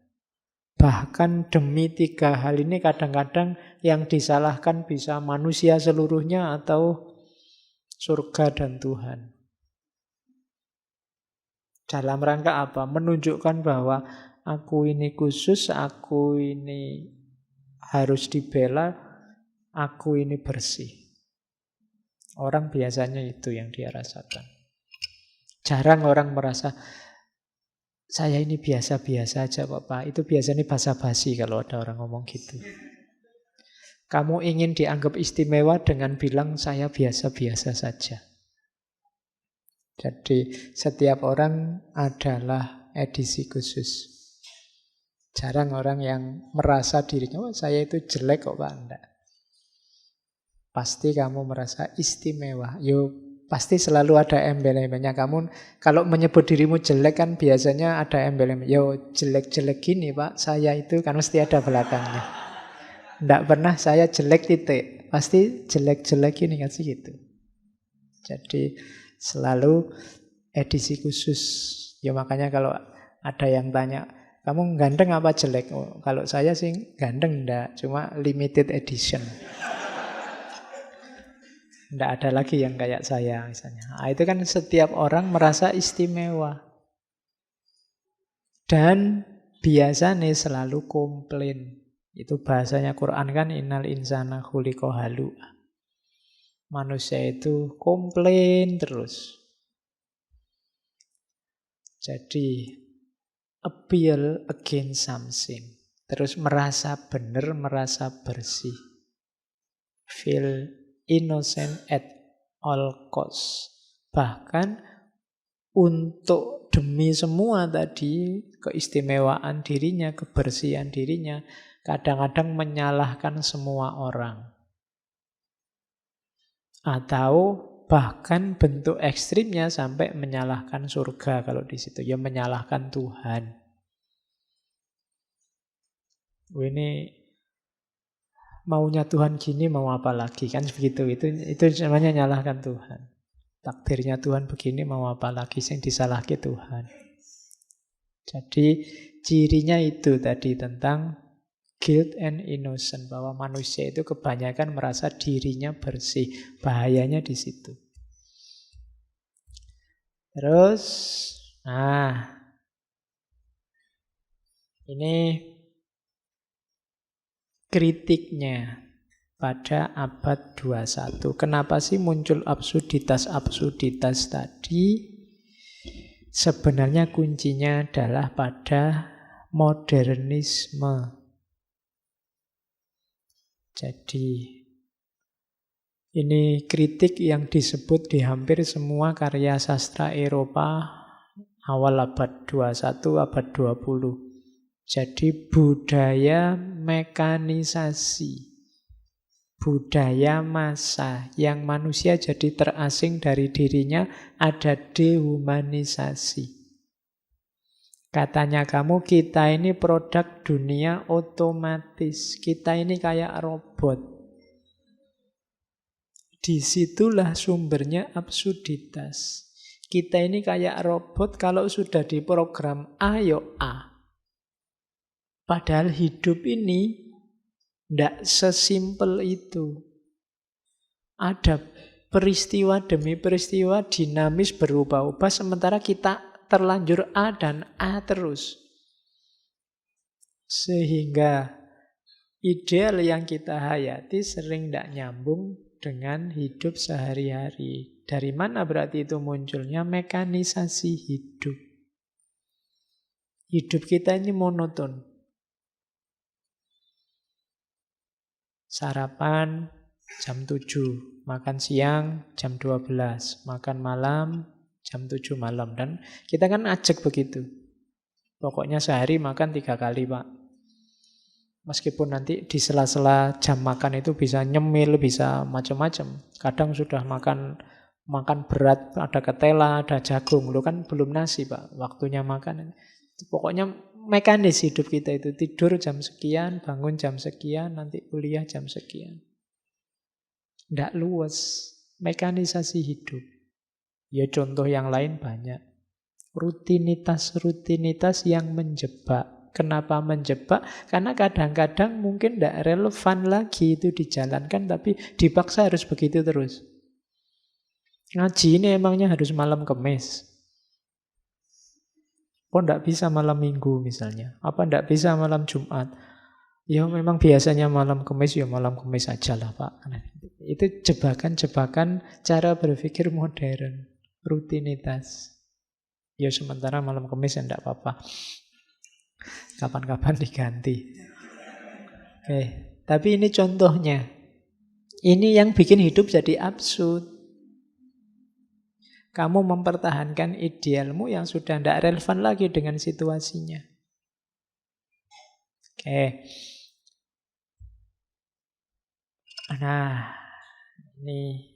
Bahkan demi 3 hal ini kadang-kadang yang disalahkan bisa manusia seluruhnya atau surga dan Tuhan. Dalam rangka apa? Menunjukkan bahwa aku ini khusus, aku ini harus dibela, aku ini bersih. Orang biasanya itu yang dia rasakan. Jarang orang merasa, saya ini biasa-biasa aja kok Pak. Itu biasanya basa-basi kalau ada orang ngomong gitu. Kamu ingin dianggap istimewa dengan bilang saya biasa-biasa saja. Jadi setiap orang adalah edisi khusus. Jarang orang yang merasa dirinya, oh saya itu jelek kok Pak. Enggak. Pasti kamu merasa istimewa. Yo, pasti selalu ada embel-embelnya. Kamu kalau menyebut dirimu jelek kan biasanya ada embel-embel. Yo, jelek-jelek gini Pak, saya itu kan mesti ada belakangnya. Enggak pernah saya jelek titik. Pasti jelek-jelek gini kan sih gitu. Jadi selalu edisi khusus. Ya makanya kalau ada yang tanya, kamu ganteng apa jelek? Oh, kalau saya sih ganteng enggak, cuma limited edition. Tidak ada lagi yang kayak saya misalnya. Nah, itu kan setiap orang merasa istimewa. Dan biasanya selalu komplain. Itu bahasanya Quran kan, innal insana khuliqa halu'a. Manusia itu komplain terus. Jadi appeal against something. Terus merasa benar, merasa bersih. Feel innocent at all cost. Bahkan untuk demi semua tadi, keistimewaan dirinya, kebersihan dirinya, kadang-kadang menyalahkan semua orang. Atau bahkan bentuk ekstrimnya sampai menyalahkan surga kalau di situ. Ya menyalahkan Tuhan. Ini maunya Tuhan gini, mau apa lagi? Kan begitu. Itu namanya nyalahkan Tuhan. Takdirnya Tuhan begini, mau apa lagi? Yang disalahkan Tuhan. Jadi cirinya itu tadi tentang guilt and innocent. Bahwa manusia itu kebanyakan merasa dirinya bersih. Bahayanya di situ. Terus, ini kritiknya pada abad 21. Kenapa sih muncul absurditas-absurditas tadi? Sebenarnya kuncinya adalah pada modernisme. Jadi ini kritik yang disebut di hampir semua karya sastra Eropa awal abad 21, abad 20. Jadi budaya mekanisasi, budaya massa yang manusia jadi terasing dari dirinya, ada dehumanisasi. Katanya kamu, kita ini produk dunia otomatis, kita ini kayak robot. Disitulah sumbernya absurditas. Kita ini kayak robot, kalau sudah diprogram A, yo A. Padahal hidup ini tidak sesimpel itu. Ada peristiwa demi peristiwa dinamis berubah-ubah, sementara kita terlanjur A dan A terus. Sehingga ideal yang kita hayati sering tidak nyambung dengan hidup sehari-hari. Dari mana berarti itu munculnya? Mekanisasi hidup. Hidup kita ini monoton. Sarapan jam 7, makan siang jam 12, makan malam jam 7 malam. Dan kita kan ajak begitu. Pokoknya sehari makan 3 kali, Pak. Meskipun nanti di sela-sela jam makan itu bisa nyemil, bisa macam-macam. Kadang sudah makan berat, ada ketela, ada jagung. Lu kan belum nasi, Pak. Waktunya makan. Pokoknya mekanis hidup kita itu. Tidur jam sekian, bangun jam sekian, nanti kuliah jam sekian. Tidak luas. Mekanisasi hidup. Ya contoh yang lain banyak. Rutinitas-rutinitas yang menjebak. Kenapa menjebak? Karena kadang-kadang mungkin tidak relevan lagi itu dijalankan, tapi dipaksa harus begitu terus. Ngaji ini emangnya harus malam Kamis. Kok tidak bisa malam Minggu misalnya? Apa tidak bisa malam Jumat? Ya memang biasanya malam Kamis, ya malam Kamis aja lah Pak. Itu jebakan-jebakan cara berpikir modern. Rutinitas. Ya sementara malam Kamis ya tidak apa-apa. Kapan-kapan diganti. Oke, tapi ini contohnya. Ini yang bikin hidup jadi absurd. Kamu mempertahankan idealmu yang sudah tidak relevan lagi dengan situasinya. Oke. Nah, ini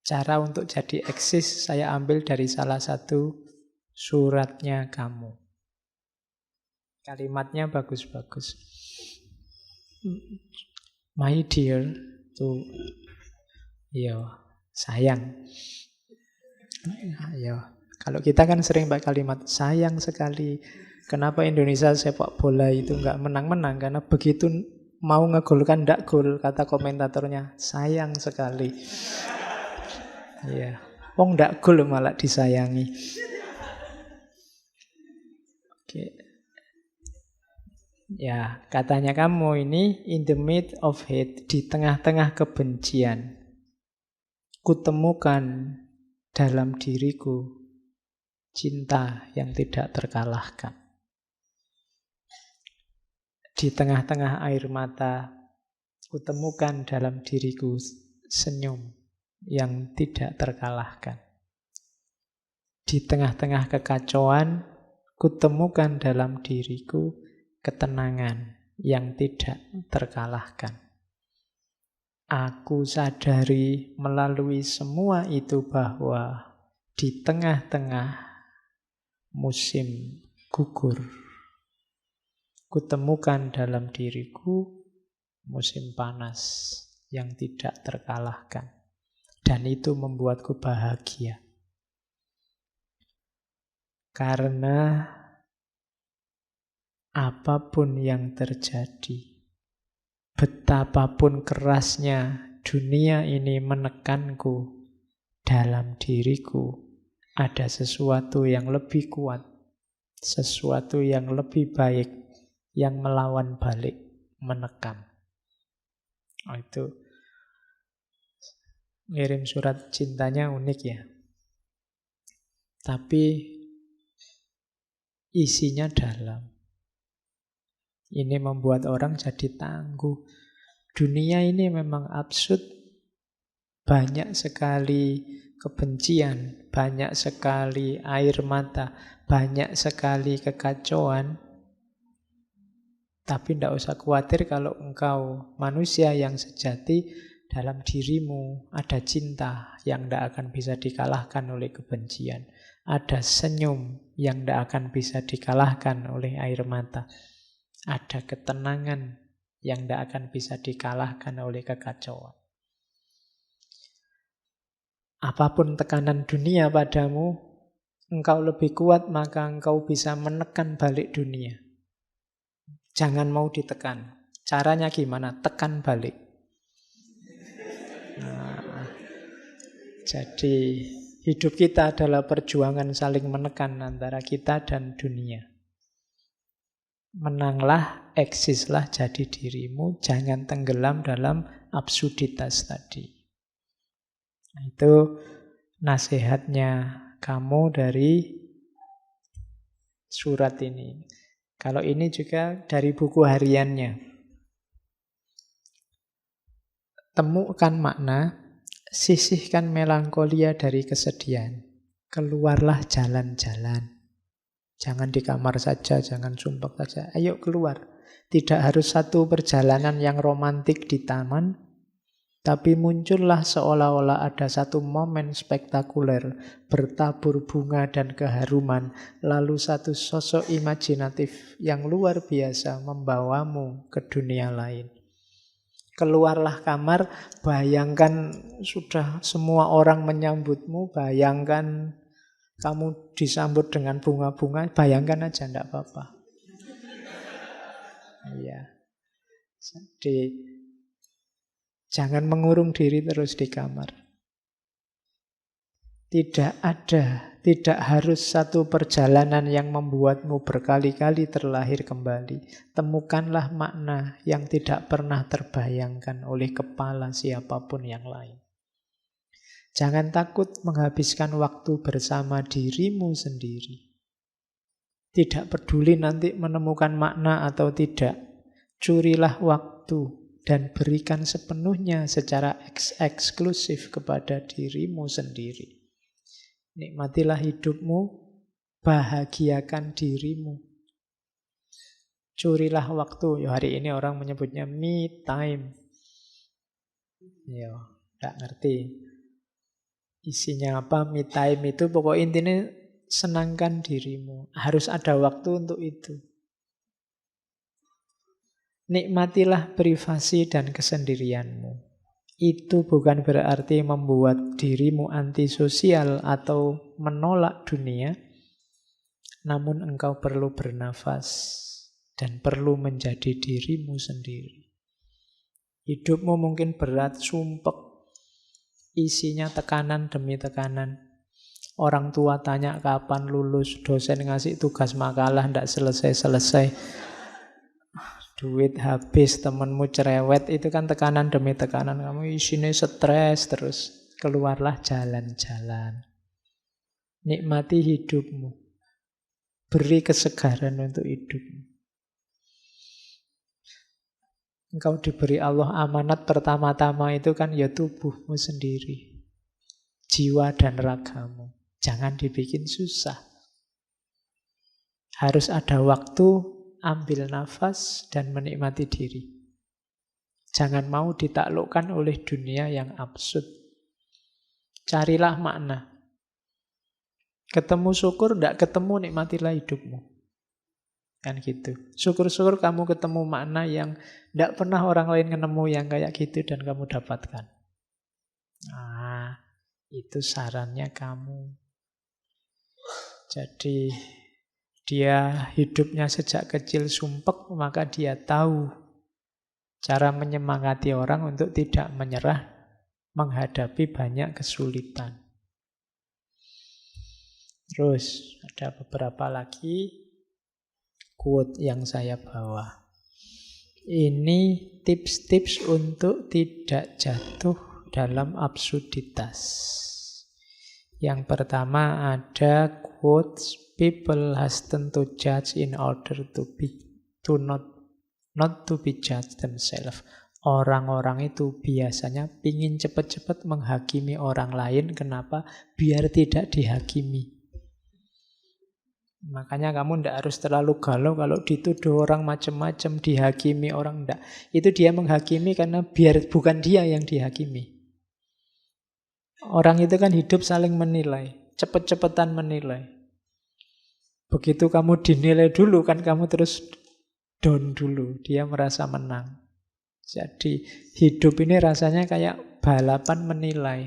cara untuk jadi eksis saya ambil dari salah satu suratnya kamu. Kalimatnya bagus-bagus. My dear, tuh, yo, sayang. Ayo, kalau kita kan sering pakai kalimat sayang sekali. Kenapa Indonesia sepak bola itu nggak menang-menang? Karena begitu mau ngegolkan ndak gol, kata komentatornya sayang sekali. Iya, wong ndak gol malah disayangi. Oke. Ya, katanya kamu ini in the midst of hate, di tengah-tengah kebencian, kutemukan dalam diriku cinta yang tidak terkalahkan. Di tengah-tengah air mata, kutemukan dalam diriku senyum yang tidak terkalahkan. Di tengah-tengah kekacauan, kutemukan dalam diriku ketenangan yang tidak terkalahkan. Aku sadari melalui semua itu bahwa di tengah-tengah musim gugur, kutemukan dalam diriku musim panas yang tidak terkalahkan. Dan itu membuatku bahagia. Karena apapun yang terjadi, betapapun kerasnya dunia ini menekanku, dalam diriku ada sesuatu yang lebih kuat, sesuatu yang lebih baik, yang melawan balik, menekan. Oh, itu ngirim surat cintanya unik ya. Tapi isinya dalam. Ini membuat orang jadi tangguh. Dunia ini memang absurd. Banyak sekali kebencian, banyak sekali air mata, banyak sekali kekacauan. Tapi tidak usah khawatir kalau engkau manusia yang sejati, dalam dirimu ada cinta yang tidak akan bisa dikalahkan oleh kebencian. Ada senyum yang tidak akan bisa dikalahkan oleh air mata. Ada ketenangan yang tidak akan bisa dikalahkan oleh kekacauan. Apapun tekanan dunia padamu, engkau lebih kuat, maka engkau bisa menekan balik dunia. Jangan mau ditekan. Caranya gimana? Tekan balik. Nah, jadi hidup kita adalah perjuangan saling menekan antara kita dan dunia. Menanglah, eksislah jadi dirimu, jangan tenggelam dalam absurditas tadi. Nah, itu nasihatnya kamu dari surat ini. Kalau ini juga dari buku hariannya. Temukan makna, sisihkan melankolia dari kesedihan. Keluarlah jalan-jalan. Jangan di kamar saja, jangan sumpek saja. Ayo keluar. Tidak harus satu perjalanan yang romantik di taman, tapi muncullah seolah-olah ada satu momen spektakuler, bertabur bunga dan keharuman, lalu satu sosok imajinatif yang luar biasa membawamu ke dunia lain. Keluarlah kamar, bayangkan sudah semua orang menyambutmu, bayangkan kamu disambut dengan bunga-bunga, bayangkan aja, enggak apa-apa. Iya. Jadi jangan mengurung diri terus di kamar. Tidak harus satu perjalanan yang membuatmu berkali-kali terlahir kembali. Temukanlah makna yang tidak pernah terbayangkan oleh kepala siapapun yang lain. Jangan takut menghabiskan waktu bersama dirimu sendiri. Tidak peduli nanti menemukan makna atau tidak. Curilah waktu dan berikan sepenuhnya secara eksklusif kepada dirimu sendiri. Nikmatilah hidupmu, bahagiakan dirimu. Curilah waktu. Ya, hari ini orang menyebutnya me time. Ya, enggak ngerti isinya apa me time itu. Pokok intinya senangkan dirimu. Harus ada waktu untuk itu. Nikmatilah privasi dan kesendirianmu. Itu bukan berarti membuat dirimu antisosial atau menolak dunia. Namun engkau perlu bernafas dan perlu menjadi dirimu sendiri. Hidupmu mungkin berat, sumpek. Isinya tekanan demi tekanan. Orang tua tanya kapan lulus, dosen ngasih tugas makalah ndak selesai-selesai. Duit habis, temenmu cerewet, itu kan tekanan demi tekanan. Kamu isinya stres terus. Keluarlah jalan-jalan. Nikmati hidupmu. Beri kesegaran untuk hidupmu. Engkau diberi Allah amanat pertama-tama itu kan ya tubuhmu sendiri. Jiwa dan ragamu. Jangan dibikin susah. Harus ada waktu. Ambil nafas dan menikmati diri. Jangan mau ditaklukkan oleh dunia yang absurd. Carilah makna. Ketemu syukur, tidak ketemu, nikmatilah hidupmu. Kan gitu. Syukur-syukur kamu ketemu makna yang tidak pernah orang lain ketemu yang kayak gitu dan kamu dapatkan. Nah, itu sarannya kamu. Jadi dia hidupnya sejak kecil sumpek, maka dia tahu cara menyemangati orang untuk tidak menyerah menghadapi banyak kesulitan. Terus ada beberapa lagi quote yang saya bawa. Ini tips-tips untuk tidak jatuh dalam absurditas. Yang pertama ada quotes, people hasten to judge in order to not to be judged themselves. Orang-orang itu biasanya ingin cepat-cepat menghakimi orang lain. Kenapa? Biar tidak dihakimi. Makanya kamu tidak harus terlalu galau kalau dituduh orang macam-macam, dihakimi orang tidak. Itu dia menghakimi karena biar bukan dia yang dihakimi. Orang itu kan hidup saling menilai, cepet-cepetan menilai. Begitu kamu dinilai dulu kan kamu terus down dulu, dia merasa menang. Jadi hidup ini rasanya kayak balapan menilai,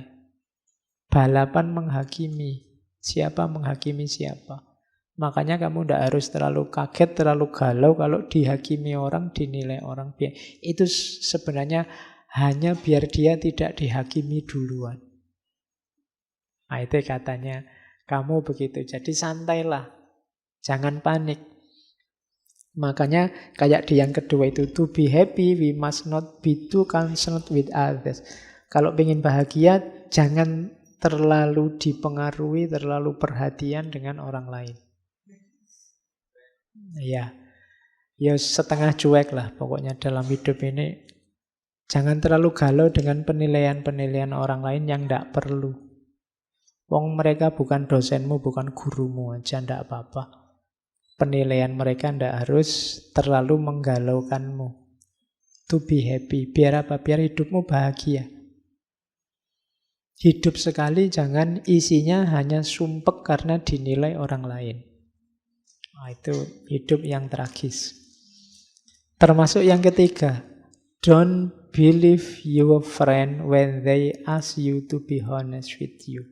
balapan menghakimi. Siapa menghakimi siapa. Makanya kamu tidak harus terlalu kaget, terlalu galau kalau dihakimi orang, dinilai orang. Itu sebenarnya hanya biar dia tidak dihakimi duluan. Nah itu katanya kamu begitu. Jadi santailah. Jangan panik. Makanya kayak di yang kedua itu, to be happy we must not be too concerned with others. Kalau ingin bahagia jangan terlalu dipengaruhi, terlalu perhatian dengan orang lain. Ya setengah cuek lah pokoknya dalam hidup ini. Jangan terlalu galau dengan penilaian-penilaian orang lain yang tidak perlu. Wong mereka bukan dosenmu, bukan gurumu aja, tidak apa-apa. Penilaian mereka tidak harus terlalu menggalaukanmu. To be happy. Biar apa? Biar hidupmu bahagia. Hidup sekali jangan isinya hanya sumpek karena dinilai orang lain. Nah, itu hidup yang tragis. Termasuk yang ketiga, Don't believe your friend when they ask you to be honest with you.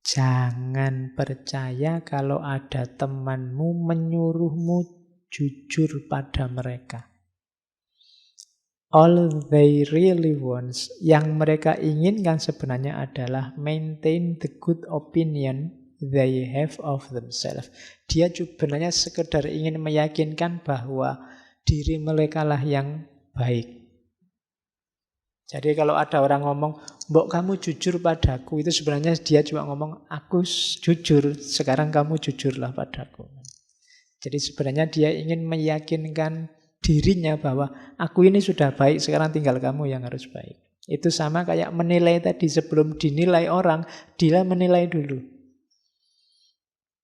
Jangan percaya kalau ada temanmu menyuruhmu jujur pada mereka. All they really want, yang mereka inginkan sebenarnya adalah maintain the good opinion they have of themselves. Dia sebenarnya sekedar ingin meyakinkan bahwa diri mereka lah yang baik. Jadi kalau ada orang ngomong, "Mbok kamu jujur padaku," itu sebenarnya dia cuma ngomong, "Aku jujur, sekarang kamu jujurlah padaku." Jadi sebenarnya dia ingin meyakinkan dirinya bahwa aku ini sudah baik, sekarang tinggal kamu yang harus baik. Itu sama kayak menilai tadi, sebelum dinilai orang, dia menilai dulu.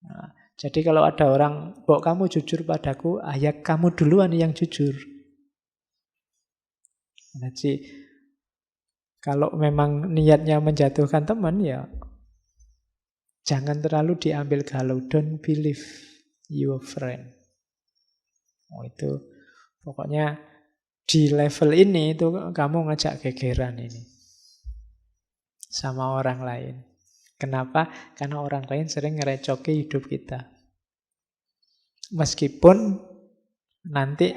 Nah, jadi kalau ada orang, "Mbok kamu jujur padaku," ya kamu duluan yang jujur. Jadi kalau memang niatnya menjatuhkan teman, ya jangan terlalu diambil galau. Don't believe your friend. Itu pokoknya di level ini itu kamu ngajak gegeran ini sama orang lain. Kenapa? Karena orang lain sering ngerecoki hidup kita. Meskipun nanti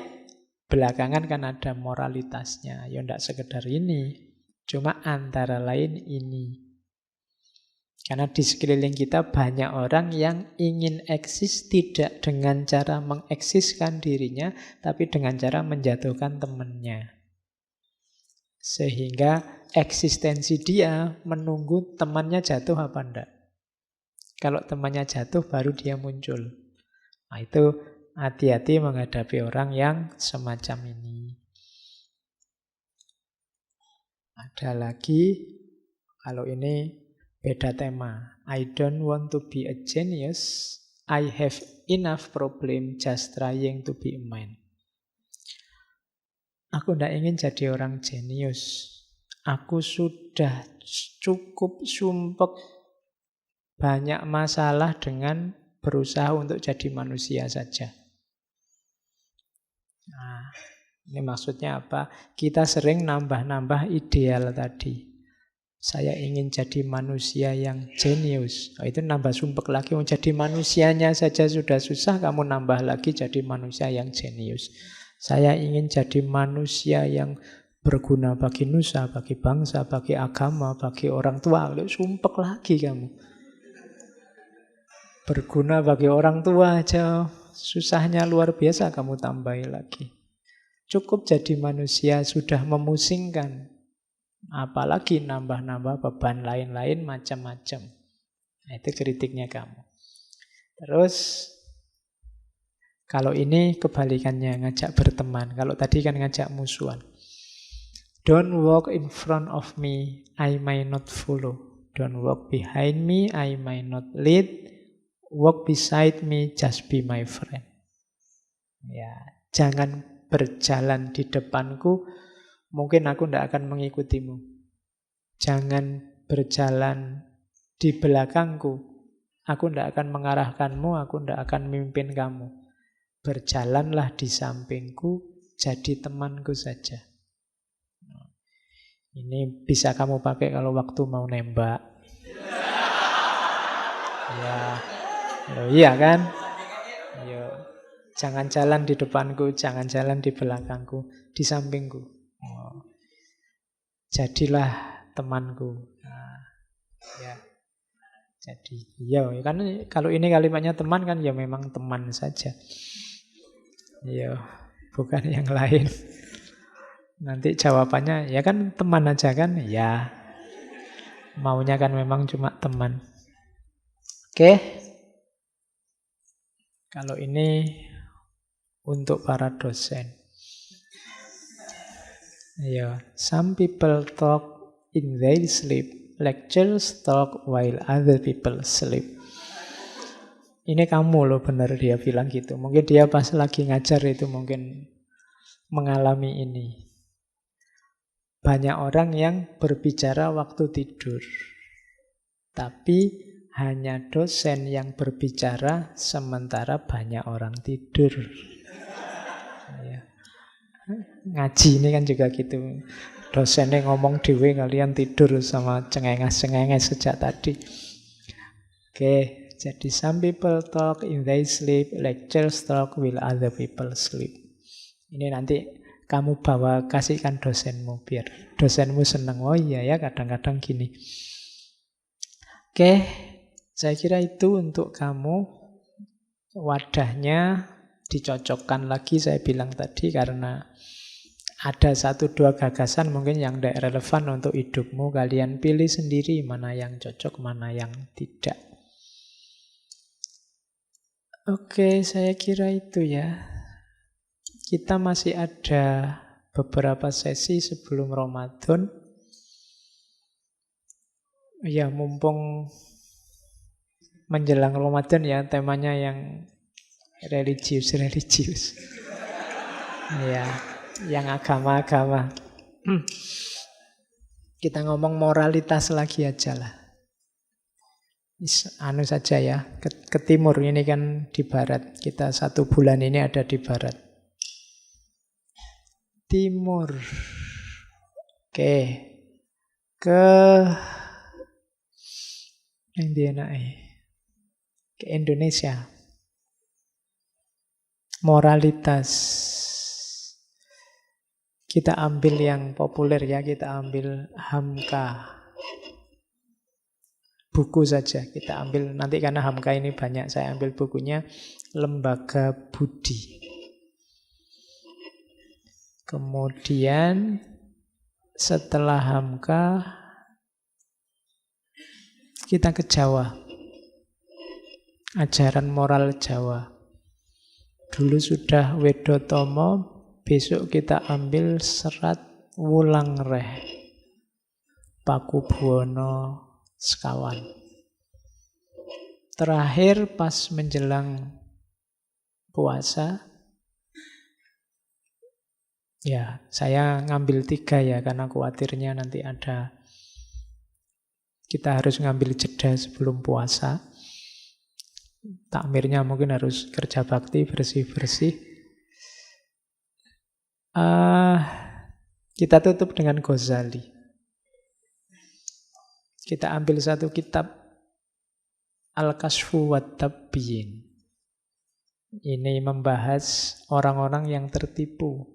belakangan kan ada moralitasnya. Ya enggak sekedar ini. Cuma antara lain ini. Karena di sekeliling kita banyak orang yang ingin eksis tidak dengan cara mengeksiskan dirinya, tapi dengan cara menjatuhkan temannya. Sehingga eksistensi dia menunggu temannya jatuh apa enggak. Kalau temannya jatuh baru dia muncul. Nah itu hati-hati menghadapi orang yang semacam ini. Ada lagi, kalau ini beda tema. I don't want to be a genius. I have enough problem just trying to be a man. Aku tidak ingin jadi orang jenius. Aku sudah cukup sumpek banyak masalah dengan berusaha untuk jadi manusia saja. Nah, ini maksudnya apa? Kita sering nambah-nambah ideal tadi. Saya ingin jadi manusia yang jenius. Oh, itu nambah sumpek lagi. Jadi manusianya saja sudah susah, kamu nambah lagi jadi manusia yang jenius. Saya ingin jadi manusia yang berguna bagi nusa, bagi bangsa, bagi agama, bagi orang tua. Sumpek lagi kamu. Berguna bagi orang tua aja susahnya luar biasa, kamu tambahin lagi. Cukup jadi manusia sudah memusingkan. Apalagi nambah-nambah beban lain-lain macam-macam. Nah, itu kritiknya kamu. Terus kalau ini kebalikannya, ngajak berteman. Kalau tadi kan ngajak musuhan. Don't walk in front of me, I may not follow. Don't walk behind me, I may not lead. Walk beside me, just be my friend. Ya, jangan berjalan di depanku, mungkin aku tidak akan mengikutimu. Jangan berjalan di belakangku, aku tidak akan mengarahkanmu, aku tidak akan memimpin kamu. Berjalanlah di sampingku, jadi temanku saja. Ini bisa kamu pakai kalau waktu mau nembak. Ya, iya kan? Yo. Jangan jalan di depanku, jangan jalan di belakangku, di sampingku. Oh. Jadilah temanku. Nah, ya. Jadi, ya kan kalau ini kalimatnya teman kan ya memang teman saja. Ya, bukan yang lain. Nanti jawabannya ya kan teman aja kan? Ya. Maunya kan memang cuma teman. Oke. Kalau ini untuk para dosen. Ya, some people talk in their sleep. Lecturers talk while other people sleep. Ini kamu loh, benar dia bilang gitu. Mungkin dia pas lagi ngajar itu mungkin mengalami ini. Banyak orang yang berbicara waktu tidur. Tapi hanya dosen yang berbicara sementara banyak orang tidur. Ya. Ngaji ini kan juga gitu. Dosennya ngomong dhewe kalian tidur sama cengenges-cengenges sejak tadi. Oke, jadi some people talk in they sleep, lectures talk while other people sleep. Ini nanti kamu bawa kasihkan dosenmu biar dosenmu seneng. Oh iya ya, kadang-kadang gini. Oke, saya kira itu untuk kamu. Wadahnya dicocokkan lagi saya bilang tadi karena ada 1-2 gagasan mungkin yang tidak relevan untuk hidupmu. Kalian pilih sendiri mana yang cocok, mana yang tidak. Oke, saya kira itu ya. Kita masih ada beberapa sesi sebelum Ramadan. Ya, mumpung menjelang Ramadan ya, temanya yang religius. Ya, yang agama-agama. Kita ngomong moralitas lagi aja lah. Anu saja ya, ke timur ini kan di barat. Kita 1 bulan ini ada di barat. Timur. Oke. Ke ke Indonesia. Moralitas. Kita ambil yang populer ya, kita ambil Hamka. Buku saja kita ambil, nanti karena Hamka ini banyak, saya ambil bukunya Lembaga Budi. Kemudian setelah Hamka kita ke Jawa. Ajaran moral Jawa. Dulu sudah Wedotomo, besok kita ambil serat Wulangreh. Pakubuwono sekawan. Terakhir pas menjelang puasa, ya saya ngambil 3 ya karena khawatirnya nanti kita harus ngambil jeda sebelum puasa. Takmirnya mungkin harus kerja bakti, bersih-bersih. Kita tutup dengan Ghazali. Kita ambil 1 kitab Al-Kashfu wa Tabyin. Ini membahas orang-orang yang tertipu.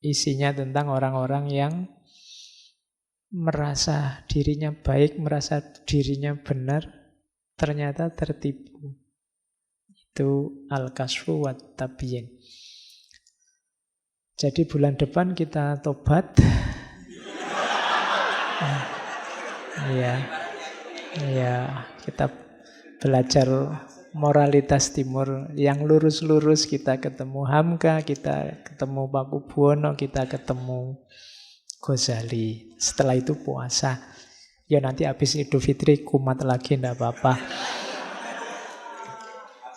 Isinya tentang orang-orang yang merasa dirinya baik, merasa dirinya benar, ternyata tertipu. Itu Al-Kashfu wa Tabyin. Jadi bulan depan kita tobat. Iya, kita belajar moralitas timur yang lurus-lurus. Kita ketemu Hamka, kita ketemu Pakubuwono, kita ketemu Ghazali. Setelah itu puasa. Ya nanti habis Idul Fitri kumat lagi, enggak apa-apa.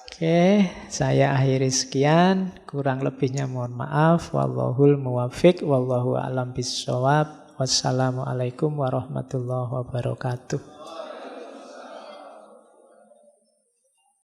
Oke, saya akhiri sekian. Kurang lebihnya mohon maaf. Wallahul muwaffiq, wallahu a'lam bishawab. Wassalamualaikum warahmatullahi wabarakatuh.